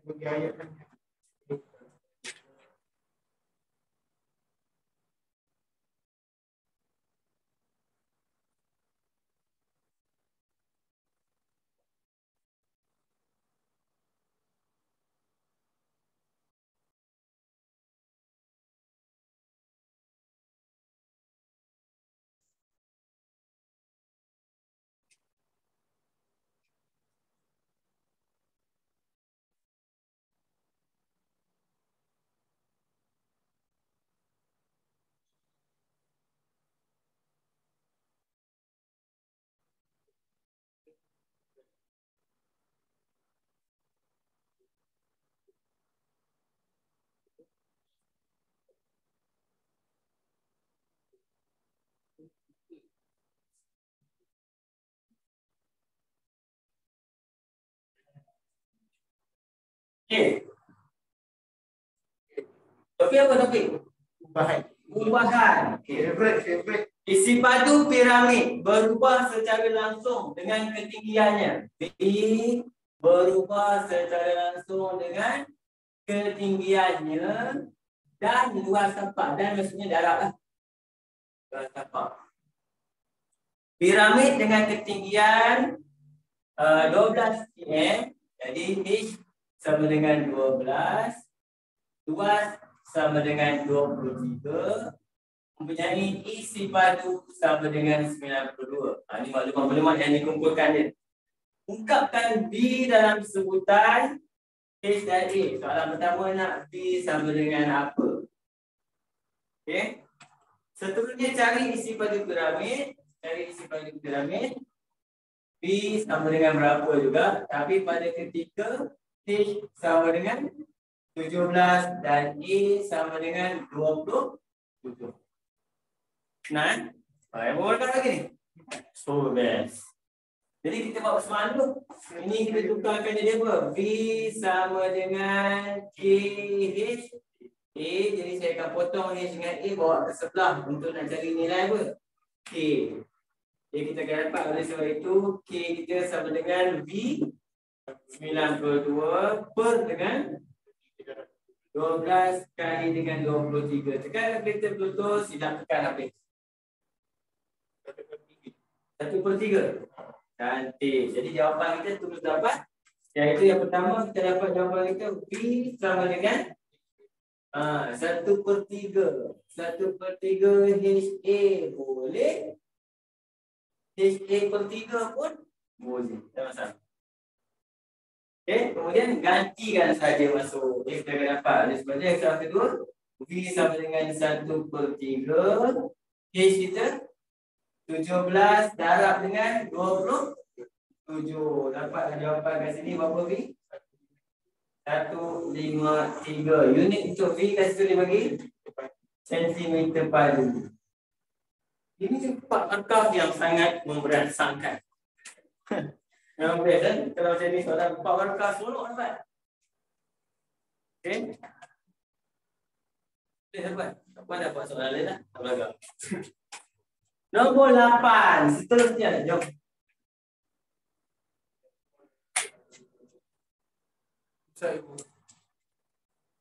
Bagi ayat kan. Okey. Topik apa topik? Ubahan. Favorite. Isi padu piramid berubah secara langsung dengan ketinggiannya. Berubah secara langsung dengan ketinggiannya dan luas tapak. Dan maksudnya darab lah. Luas tapak. Piramid dengan ketinggian 12 cm. Jadi H sama dengan 12. Luas sama dengan 23. Mempunyai isi padu sama dengan 92. Ini maklumat-maklumat yang dikumpulkan dia. Ungkapkan B dalam sebutan H dan A. Soalan pertama nak B sama dengan apa? Okey. Seterusnya cari isi padu piramid. Cari isi padu piramid. B sama dengan berapa juga. Tapi pada ketika H sama dengan 17 dan A sama dengan 27. Nah, yang berapa lagi ni? So best. Jadi kita buat persamaan dulu. Ini kita tukarkan jadi apa? V sama dengan KH A. Jadi saya akan potong H dengan A bawa ke sebelah untuk nak cari nilai apa? K. Jadi kita akan dapat oleh sebab itu K kita sama dengan V 92 per dengan 12 kali dengan 23. Tekan kalkulator Bluetooth, silap tekan habis. 1/3. Cantik. Jadi jawapan kita terus dapat. Iaitu yang pertama kita dapat jawapan kita V sama dengan 1/3. 1/3 HA boleh. HA/3 pun boleh. Tak masalah. Okey, kemudian gantikan saja masuk. Kita akan dapat. Oleh sebab itu yang kedua, V sama dengan 1/3. H kita 17 darab dengan 27. Dapat jawapan kat sini berapa V? 153. Unit untuk V kat situ dia bagi sentimeter padu. Ini tempat angka yang sangat memberansangkan. Yang best kan? Kalau macam ni soalan 4 angka seronok dapat. Okey. Dapat. Apa dapat soalan lain dah? Tak belakang. Nombor 8. Seterusnya. Jom. Saya ibu.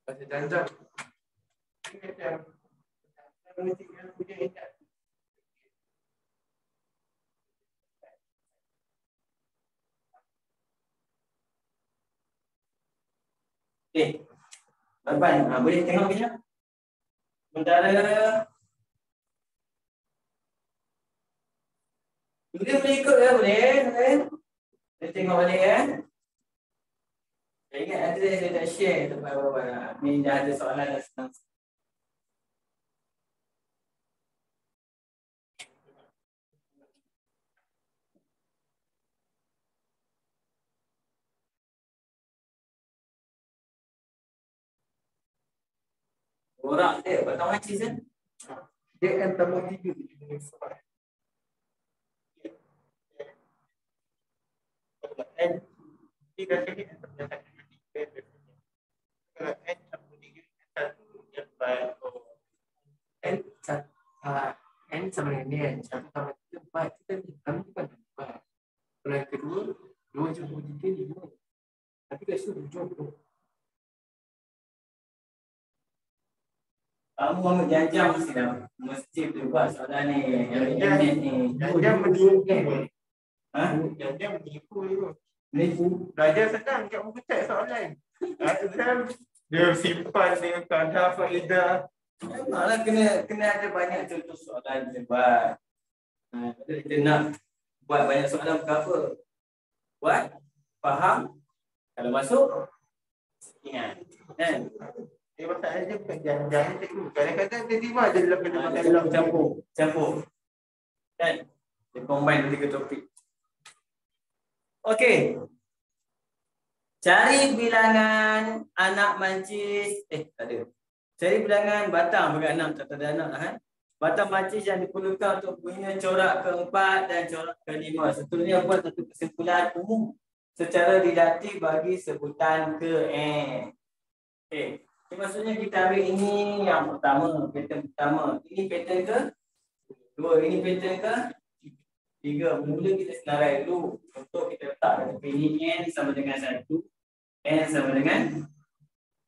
Pasal janjang. Ini yang punya ingat. Okey. Bapak, boleh tengok kejap? Sementara boleh ikut ya, boleh. Boleh tengok balik ya. Saya ingat ada saya nak share tempat bawah. Ni dah ada soalan dah senang. Orang dia buat tahu macam kan? Dia N tambah 3 dia punya soal. N 3 kali N tambah 3. Kalau N tambah 3 N N sama dengan ni kan. 1 tambah 3 4. Kita ni kami bukan 4. Kalau yang kedua 2 jumpa 3 5. Tapi kat situ 70. Kamu ambil jam-jam mesti tu buat soalan ni. Yang ni. Jam menipu. Ha? Jam menipu tu. Menipu. Belajar senang kat buku teks soalan. Exam dia simpan dengan kadar faedah. Memanglah kena ada banyak contoh soalan kita buat. Kalau kita nak buat banyak soalan bukan apa? Buat, faham, kalau masuk, ingat. Kan? Dia masalahnya bukan jangan cikgu. Kadang-kadang dia tiba je dalam kena masalah. Campur. Kan? Dia combine 3 topik. Okey. Cari bilangan anak mancis. Tak ada. Cari bilangan batang bagi 6. Tak ada anak kan? Batang mancis yang diperlukan untuk punya corak keempat dan corak kelima. Seterusnya buat satu kesimpulan umum secara didaktik bagi sebutan ke N. Okey. Maksudnya kita ambil ini yang pertama, pattern pertama. Ini pattern ke? 2. Ini pattern ke? 3. Mula kita senarai dulu. Untuk kita letak ini N sama dengan 1. N sama dengan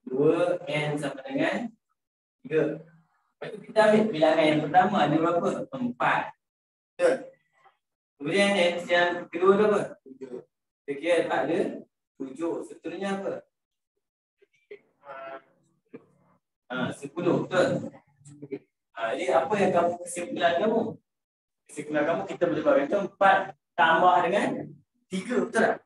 2. N sama dengan 3. Lepas tu kita ambil bilangan yang pertama. Ada berapa? 4. Betul? Kemudian yang kedua tu apa? Dia kira tak ada 7. Seterusnya apa? 10, betul? Jadi apa yang kamu kesimpulan kamu? Kesimpulan kamu kita boleh buat itu 4 tambah dengan 3, betul tak?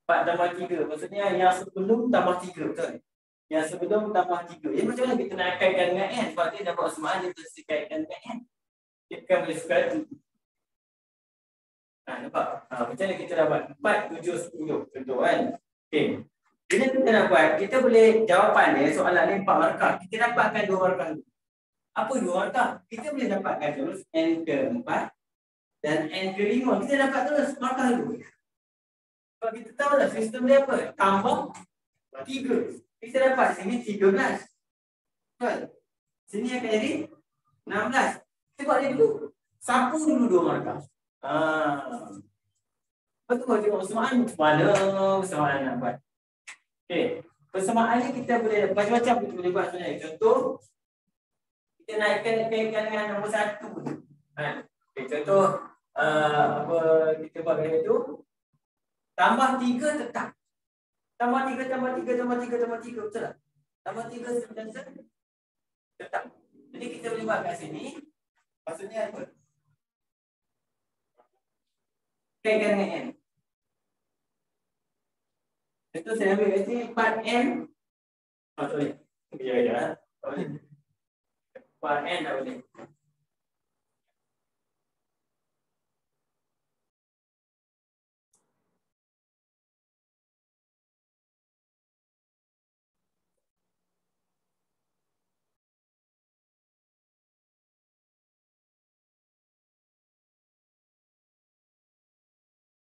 4 tambah 3, maksudnya yang sebelum tambah 3, betul? Yang sebelum tambah 3. Jadi macam mana kita nak kaitkan dengan n? Sebab dia dapat semaan dia mesti kaitkan dengan n. Kita kan boleh suka tu. Nampak? Macam mana kita dapat 4, 7, 10 contoh kan? Okey. Bila kita nak buat, kita boleh jawapan dia soalan ni 4 markah. Kita dapatkan 2 markah dulu. Apa 2 markah? Kita boleh dapatkan terus n ke-4 dan n ke-5. Kita dapat terus markah dulu. Kalau kita tahu lah sistem dia apa? Tambah 3. Kita dapat sini 13. Betul? Sini akan jadi 16. Kita buat dia dulu. Sapu dulu 2 markah. Lepas tu tengok persamaan mana persamaan nak buat. Okey. Persamaan ni kita boleh macam-macam kita boleh buat sebenarnya. Contoh kita naikkan dengan nombor 1 pun. Okey, contoh apa kita buat dengan itu tambah 3 tetap. Tambah 3 tambah 3 tambah 3 tambah 3 betul tak? Tambah 3 sentiasa tetap. Jadi kita boleh buat kat sini. Maksudnya apa? Kaitkan dengan n. Itu saya ambil kat sini 4n. Sorry. Ya. 4n dah boleh.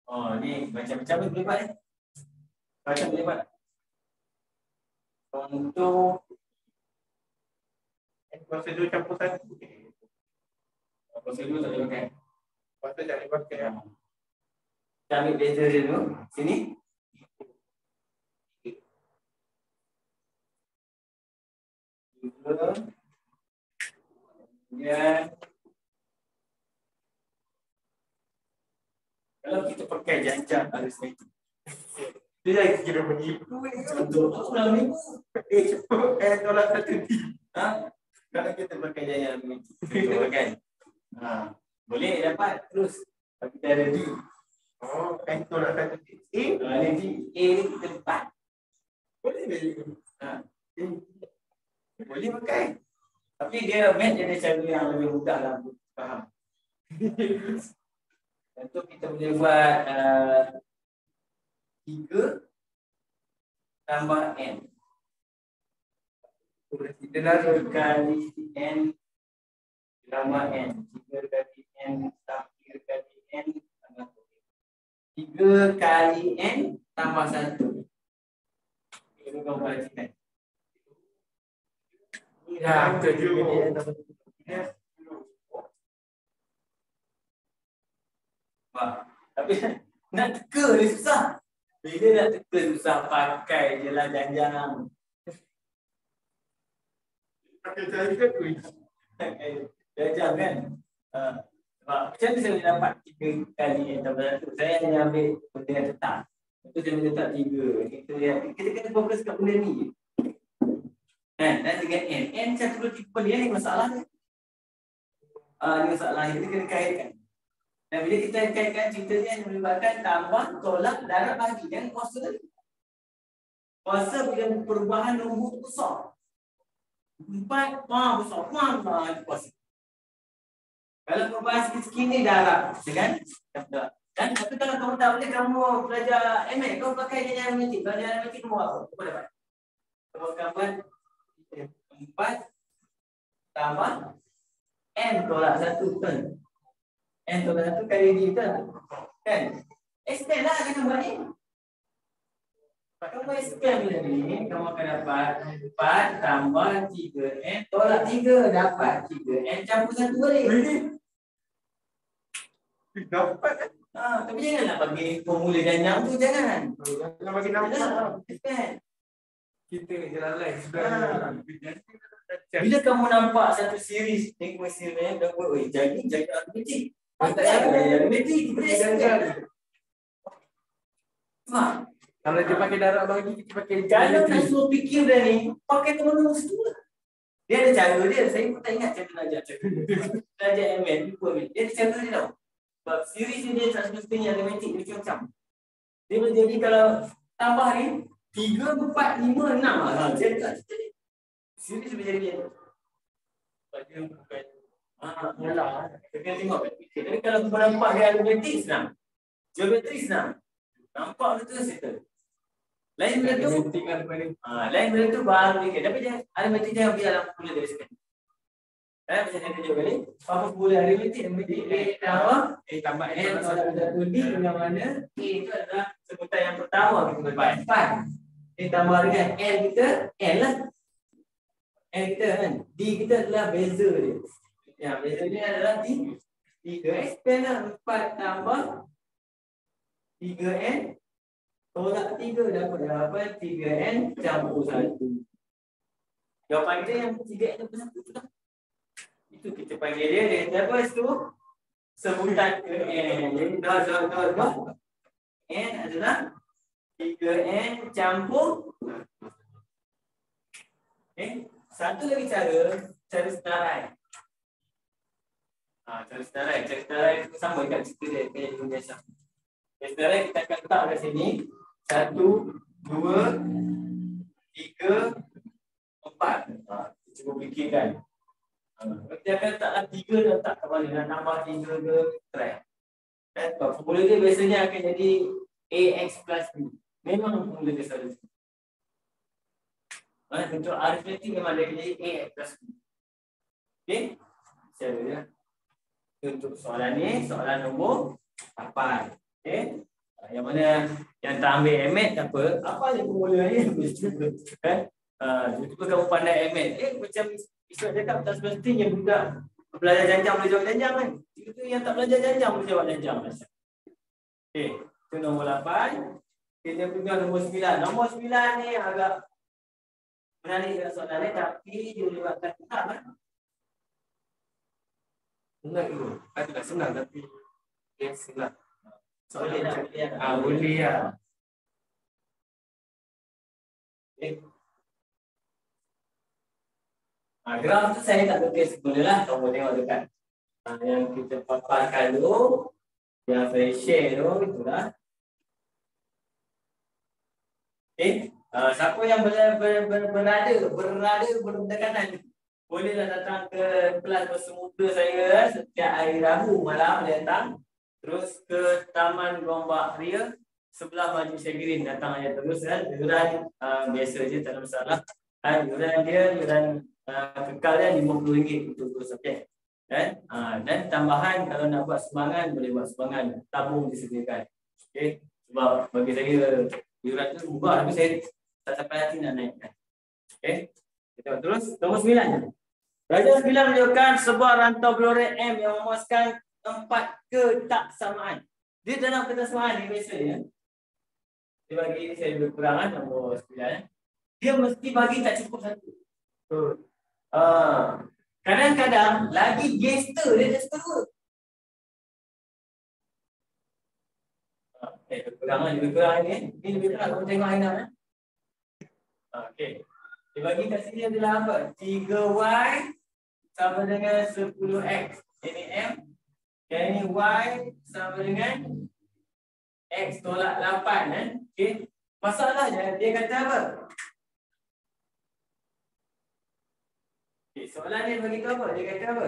Oh, ni macam-macam boleh buat ni. Macam boleh buat. Untuk prosedur campur 1. prosedur tak boleh pakai. Pasal tak boleh pakai. Kita ambil beza dia dulu. Sini. Kemudian kalau kita pakai janjang harus itu. Dia lagi kira menipu. Contoh aku dah menipu. Tolak 1 D. Kalau kita pakai janjang contoh kan. Boleh dapat terus. Tapi kita ada D. Oh, tolak 1 D. Ni D. A ni kita lepas. Boleh beli. Boleh pakai. Tapi dia match ada cara yang lebih mudah lah untuk faham. Contoh kita boleh buat 3 tambah n. Kita dah kali n tambah n. 3 kali n tambah 3 kali n tambah 3 kali n tambah 1. Itu kau perhatikan. Ya, betul juga. Tapi nak teka dia susah. Bila nak teka susah pakai je lah janjang. Pakai cara ke tu? Janjang kan. Macam mana saya boleh dapat 3 kali n tambah 1? Saya hanya ambil benda yang tetap. Itu saya boleh letak 3. Kita kena fokus kat benda ni. Dan dengan n. N satu dua tiga benda ni masalah ni. Ni masalah kita kena kaitkan. Dan bila kita kaitkan cerita ni yang melibatkan tambah, tolak, darab, bagi. Jangan kuasa tadi. Kuasa bila perubahan nombor besar. 4, besar, itu kuasa. Kalau perubahan sikit-sikit ni darab. Kan? Dan tapi kalau kamu tak boleh, kamu belajar MA, kau pakai janjang matematik. Belajar matematik nombor apa? Apa dapat? Kamu gambar 4 tambah n tolak 1 betul. N tolak 1 kali D betul. Kan? Extend lah kena buat ni. Kamu extend benda ni, kamu akan dapat 4 tambah 3n tolak 3 dapat 3n campur 1 balik. Dapat kan? Tapi janganlah bagi formula janjang tu, jangan. Jangan bagi nama. Extend. Kita ni jalan lain. Bila kamu nampak satu series ni, series ni, jadi aritmetik. Tak payah aritmetik. Kita expand. Faham? Kalau dia pakai darab bagi, kita pakai Kalau nak suruh fikir dah ni, pakai terus tu lah. Dia ada cara dia. Saya pun tak ingat cara nak ajar. Belajar ML, lupa ML. Dia ada cara dia tau. Sebab series ni dia tak semestinya aritmetik. Dia macam-macam. Dia boleh jadi kalau tambah ni 3, 4, 5, 6 lah. Jadi tak cerita ni. Series boleh jadi dia. Sebab dia bukan nyalah. Kita kena tengok. Tapi kalau kita nampak dia aritmetik senang. Geometri senang. Nampak betul settle. Lain benda tu. Lain benda tu baru fikir. Tapi dia aritmetik jangan biar dalam formula dari sekarang. Macam saya tunjuk kali. Apa formula aritmetik? A tambah N tolak satu D dengan mana A itu adalah sebutan yang pertama kita buat. 4. Tambah dengan N kita, N lah. N kita kan. D kita adalah beza dia. Ya, beza dia adalah D. 3 expand lah. 4 tambah 3N tolak 3 dapat 3N campur 1. Jawapan kita yang 3N campur 1 tu lah. Itu kita panggil dia apa itu? Sebutan ke N. Jadi dot. N adalah 3N campur. Satu lagi cara senarai. Cara senarai itu sama dekat cerita dia kayak biasa. Senarai kita akan letak kat sini 1, 2, 3, 4. Cuba fikirkan. Dia akan letaklah 3 dan letak kat mana. Nak nambah 3 ke try. Sebab formula dia biasanya akan jadi AX plus B. Memang formula dia selalu. Untuk aritmetik memang dia akan jadi AX plus B. Okey? Cara dia. Untuk soalan ni, soalan nombor 8. Okey? Yang mana yang tak ambil MAT tak apa. Apa dia formula ni? Cuba kamu pandai MAT. Macam Israt cakap tak semestinya budak belajar janjang boleh jawab janjang kan. Itu yang tak belajar janjang boleh jawab janjang. Okey, itu nombor 8. Kita pegang nombor 9. Nombor 9 ni agak menarik dalam soalan ni tapi dia lewatkan tahap kan. Senang tu. Tak senang tapi dia senang. Boleh lah. Boleh lah. Graf tu saya tak tulis semula lah. Kamu tengok dekat yang kita paparkan tu, yang saya share tu, itulah. Okey, siapa yang berada berdekatan bolehlah datang ke kelas bersemuka saya setiap hari Rabu malam datang. Terus ke Taman Gombak Ria sebelah Masjid Syagirin, datang aja terus kan. Yuran biasa je, tak ada masalah. Yuran dia kekal dia RM50 untuk 2 subjek. Dan tambahan kalau nak buat sumbangan boleh buat sumbangan, tabung disediakan. Okey, sebab bagi saya yuran tu murah tapi saya tak sampai hati nak naikkan. Okey. Kita terus nombor 9. Darjah 9 menunjukkan sebuah rantau blokret M yang memuaskan 4 ketaksamaan. Dia dalam ketaksamaan ni biasanya dia bagi saya lebih kurang nombor 9. Dia mesti bagi tak cukup satu. Kadang-kadang lagi gangster dia tak suka 2. Lebih kurang ni. Ini lebih kurang kamu tengok Aina. Okey. Dia bagi kat sini adalah apa? 3Y sama dengan 10X. Ini M. Yang ini Y sama dengan X tolak 8 kan. Okey. Masalahnya dia kata apa? Soalan ni bagi tahu apa? Dia kata apa?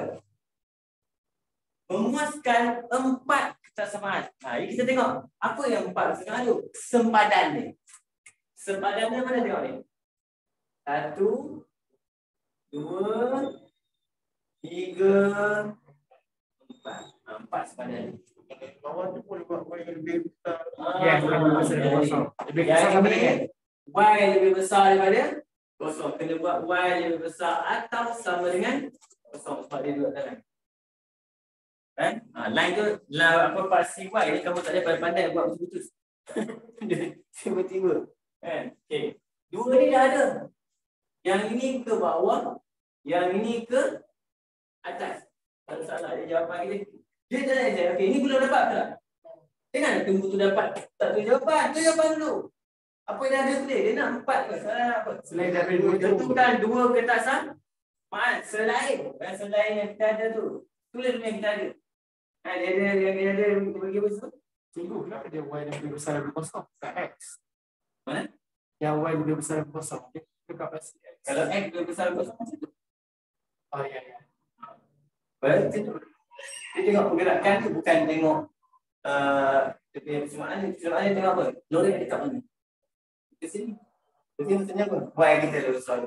Memuaskan 4 ketaksamaan. Ini kita tengok. Apa yang 4 ketaksamaan tu? Sempadan ni. Sempadan ni mana tengok ni? 1, 2, 3, 4. 4 sempadan ni. Bawah tu boleh buat Y yang lebih besar. Ya, lebih besar daripada kosong. Lebih besar sama dengan Y lebih besar daripada kosong. Kena buat Y lebih besar atau sama dengan kosong sebab dia duduk dalam. Kan? Line tu apa pasti Y ni kamu tak ada pandai buat betul-betul. Tiba-tiba. Kan? Okey. 2 ni dah ada. Yang ini ke bawah, yang ini ke atas. Tak salah dia jawapan kita. Dia tak nak okey, ni belum dapat tak? Jangan tunggu tu dapat. Tak tu jawapan. Tu jawapan dulu. Apa yang ada boleh? Dia nak 4 ke? Salah apa? Selain daripada 2 tu. Tentukan 2 kertasan. Maaf, selain. Selain yang kita ada tu. Tulis dulu yang kita ada. Dia ada kita bagi apa semua? Cikgu, kenapa dia Y lebih besar daripada kosong? Kat X. Mana? Yang Y lebih besar daripada kosong. Dia dekat pasti X. Kalau X lebih besar kosong macam tu. Oh, ya. Baik, macam tu. Dia tengok pergerakan tu bukan tengok dia punya persamaan dia tengok apa? Lorek dekat mana? Ke sini. Jadi maksudnya apa? Y kita lebih besar.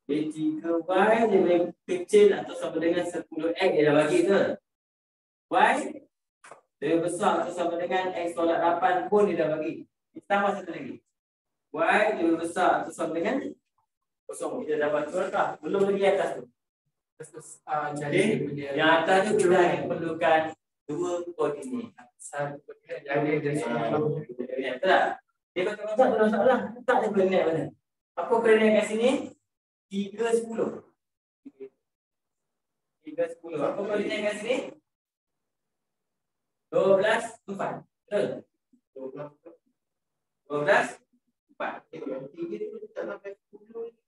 B3Y dia lebih kecil atau sama dengan 10X dia dah bagi ke? Y lebih besar atau sama dengan X tolak 8 pun dia dah bagi. Tambah satu lagi. Y lebih besar atau sama dengan kosong. Kita dapat berapa? Belum lagi atas tu. Jadi yang atas tu kita hanya perlukan 2 koordinat. Satu jadi dari Koordinat tak? Dia kata tak ada masalah. Tak ada koordinat mana? Apa koordinat kat sini? 3, 10. 3, 10. Apa koordinat kat sini? 12, 4. Betul? 12, 4.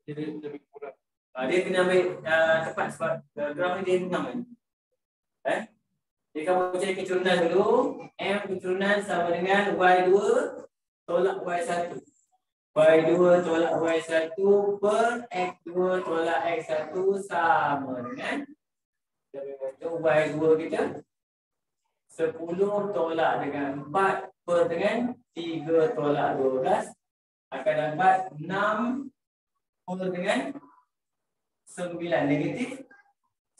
Jadi lebih kurang. Dia kena ambil tepat sebab graf ni dia enam kan. Jadi kamu cari keturunan dulu. M keturunan sama dengan Y2 tolak Y1. Y2 tolak Y1 per X2 tolak X1 sama dengan Y2 kita 10 tolak dengan 4 per dengan 3 tolak 12 akan dapat 6 per dengan 9 negatif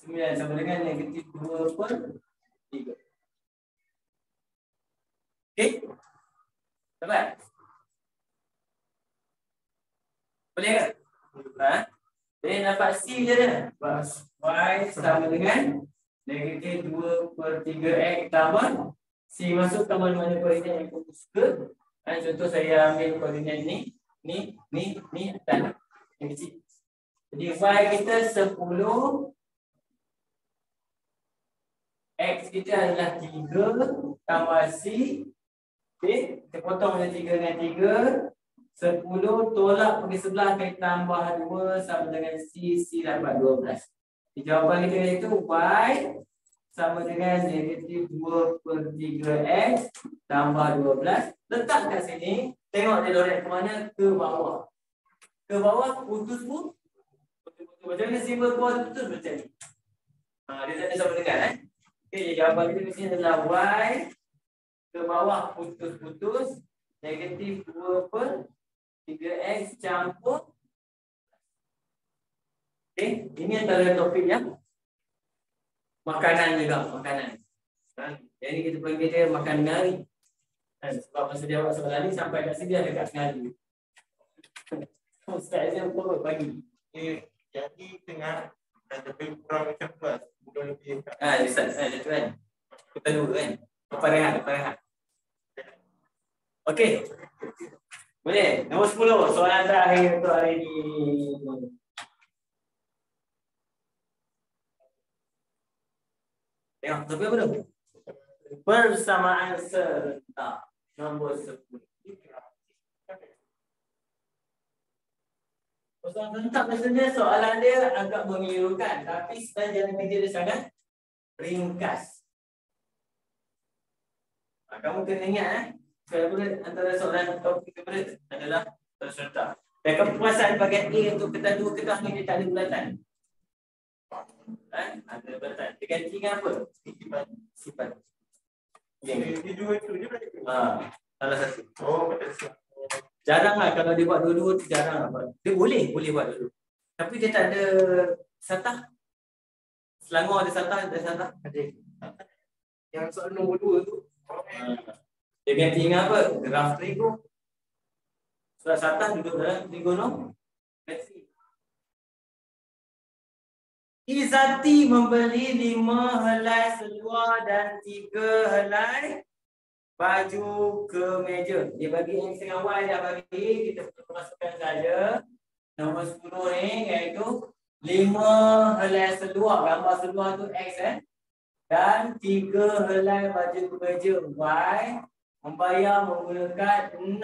9 sama dengan negatif 2 per 3. Okey? Dapat? Boleh ke? Jadi dapat C je dah. Y sama dengan negatif 2 per 3X tambah C masuk tambah mana koordinat yang kamu suka. Contoh saya ambil koordinat ni dan yang kecil. Jadi Y kita 10, X kita adalah 3 tambah C. Okay, kita potong je 3 dengan 3. 10 tolak pergi sebelah kali tambah 2 sama dengan C dapat 12. Di jawapan kita iaitu Y sama dengan negatif 2 per 3X tambah 12. Letak kat sini, tengok dia lorek ke mana? Ke bawah. Ke bawah, putus pun. Macam mana simbol bawah putus macam ni. Dia tak ada sama dengan. Okay, jawapan kita di sini adalah Y ke bawah putus-putus negatif 2 per 3X campur. Okay, ini antara topik yang makanan juga, makanan. Jadi kita panggil dia makan nari. Sebab masa dia buat soalan ni sampai kat sini dia dekat nari. Ustaz dia pun pagi. Jadi tengah lebih kurang macam tu lah. Bukan lebih. Ustaz, dia tu kan. Kita dulu kan. Lepas rehat. Okey. Boleh. Nombor 10. Soalan terakhir untuk hari ini. Tengok, tapi apa tu? Persamaan serentak. Nombor 10. Persamaan serentak biasanya soalan dia agak memilukan. Tapi sebenarnya kerja dia sangat ringkas. Kamu kena ingat antara soalan topik kepada adalah serentak. Dan kepuasan bahagian A untuk ketan 2 kedah ni dia tak ada bulatan. Ada bulatan. Dia ganti dengan apa? Sifat. Dia dua tu je balik. Salah satu. Oh, betul. Jarang lah kalau dia buat dua-dua tu jarang lah. Dia boleh buat dulu. Tapi dia tak ada satah. Selangor ada satah, Ada. Yang soal nombor 2 tu. Dia ganti dengan apa? Graf trigo. Surat satah duduk dalam trigono. Izati membeli 5 helai seluar dan 3 helai baju ke meja. Dia bagi X dengan Y dah bagi. Kita masukkan saja. Nombor 10 ni iaitu 5 helai seluar. Gambar seluar tu X dan 3 helai baju kemeja Y membayar menggunakan 6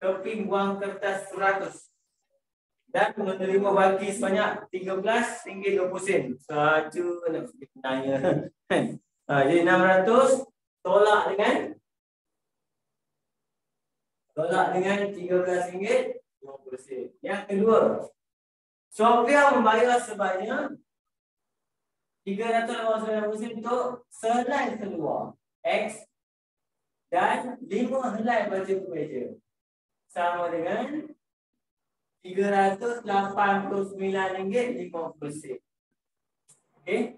keping wang kertas 100 dan menerima baki sebanyak RM13.20. Saja nak tanya. Jadi 600 tolak dengan RM13.20. Yang kedua, Sofia membayar sebanyak RM389 untuk selai seluar X dan 5 helai baju kemeja. Sama dengan RM389.50. Okey.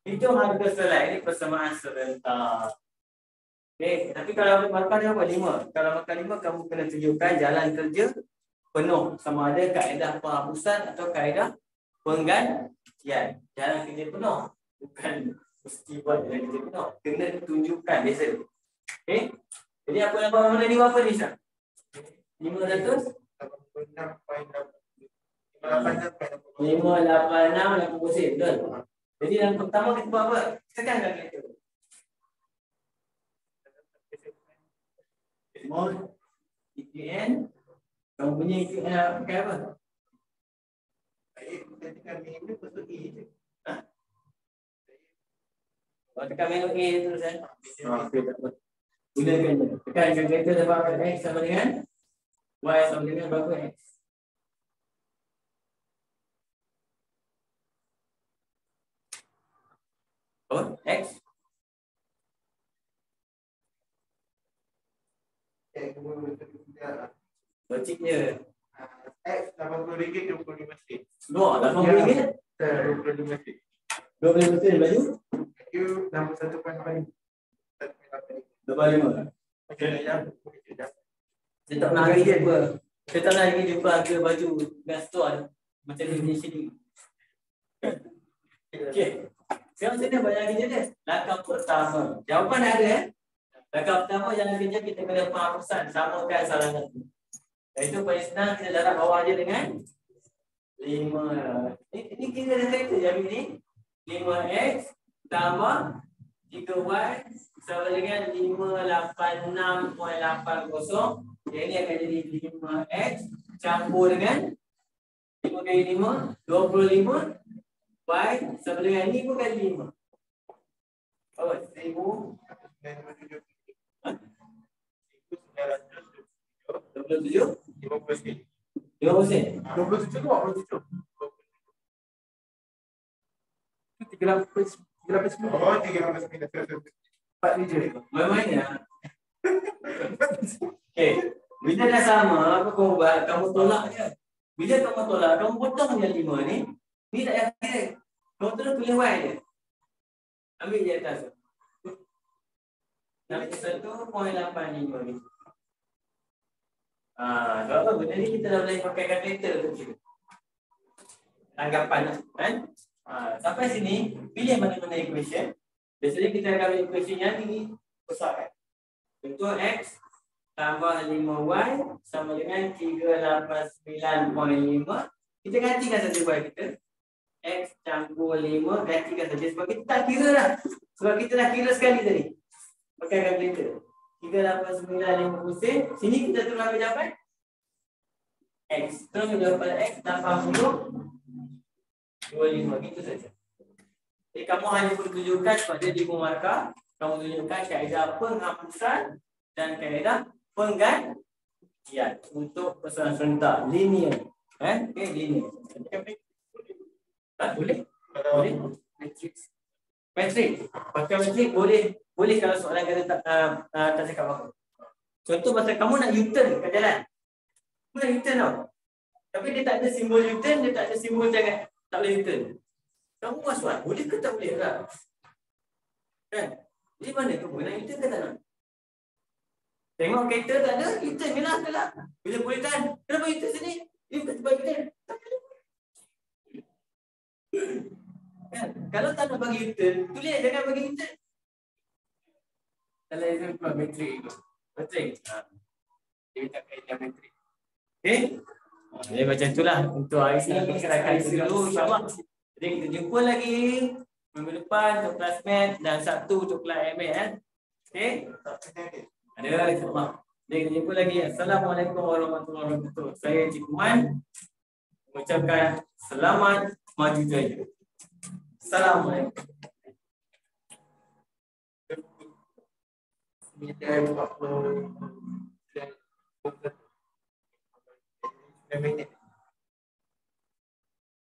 Itu harga selai. Ini persamaan serentak. Okey, tapi kalau makan apa 5. Kalau makan 5 kamu kena tunjukkan jalan kerja penuh, sama ada kaedah penghapusan atau kaedah penggantian. Jalan kerja penuh, bukan mesti buat jalan kerja penuh. Kena tunjukkan biasa. Okey. Jadi apa yang abang mana ni berapa ni Syah? 500 586 betul. Jadi yang pertama kita buat apa? Tekan kalkulator. Mod EKN. Kamu punya EKN pakai apa? Saya tekan menu pasal A je. Kalau tekan menu A terus kan? Okey, tak apa. Gunakan je. Tekan kalkulator dapat X sama dengan Y sama dengan berapa X? Oh, X. Logik je. X RM80.25. Luar, RM80. RM25. 20% baju? You nombor 1.5. 25. Okey, ya. Saya tak pernah lagi jumpa. Saya tak pernah lagi jumpa harga baju dengan store macam ni di sini. Okey. Sekarang sini banyak kerja dia. Langkah pertama. Jawapan ada Langkah pertama jalan kerja kita kena penghapusan. Samakan salah satu. Itu paling senang kita darab bawah je dengan 5. Ini kira detektor je ambil ni. 5X tambah 3Y sama dengan 586.80. Yang ini akan jadi 5X campur dengan 5 kali 5, 25. Y sama dengan ni pun kali 5. Oh, 1000. 27? 50%. 50%? 27 tu 27. 389. Oh, 389. 4 ni je. Main-main ya? Okey. Bila dah sama, apa kamu buat? Kamu tolak je. Bila kamu tolak, kamu potong je 5 ni. Ni tak payah kira. Kamu terus tulis Y je. Ambil je atas. 61.85 ni. Sebab apa? Benda ni kita dah boleh pakai kalkulator tu. Anggapan kan? Sampai sini, pilih mana-mana equation. Biasanya kita akan ambil equation yang ini besarkan. Contoh X tambah 5Y sama dengan 389.5. Kita gantikan saja Y kita. X campur 5, gantikan saja. Sebab kita tak kira dah. Sebab kita dah kira sekali tadi. Pakai kalkulator. 389.50. Sini kita terus ambil jawapan X. Terus ambil jawapan X 80.25. Gitu saja. Jadi kamu hanya perlu tunjukkan sebab dia di markah. Kamu tunjukkan kaedah penghapusan dan kaedah penggantian untuk persoalan serentak linear. Okey, linear. Tak boleh? Boleh? Matrix. Matrix. Pakai matrix boleh. Boleh kalau soalan kata tak cakap apa. Contoh pasal kamu nak U-turn kat jalan. Kamu nak U-turn tau. Tapi dia tak ada simbol U-turn, dia tak ada simbol jangan tak boleh U-turn. Kamu was-was, boleh ke tak boleh tak? Kan? Jadi mana kamu nak U-turn ke tak nak? Tengok kereta tak ada, U-turn je lah. Bila boleh tahan, kenapa U-turn sini? Dia bukan sebab U-turn. Kan? Kalau tak nak bagi U-turn, tulis jangan bagi U-turn. Kalau itu buat matrik itu. Matrik. Dia tak kaitan matrik. Okey? Jadi macam itulah untuk hari ini kita akan isi dulu insya-Allah. Jadi kita jumpa lagi minggu depan. depan untuk kelas Math dan Sabtu untuk kelas ML. Okey? Ada, insyaAllah. Jadi, kita jumpa lagi. Assalamualaikum warahmatullahi wabarakatuh. Saya Cikgu Man mengucapkan selamat maju jaya. Assalamualaikum. 9:49 minit.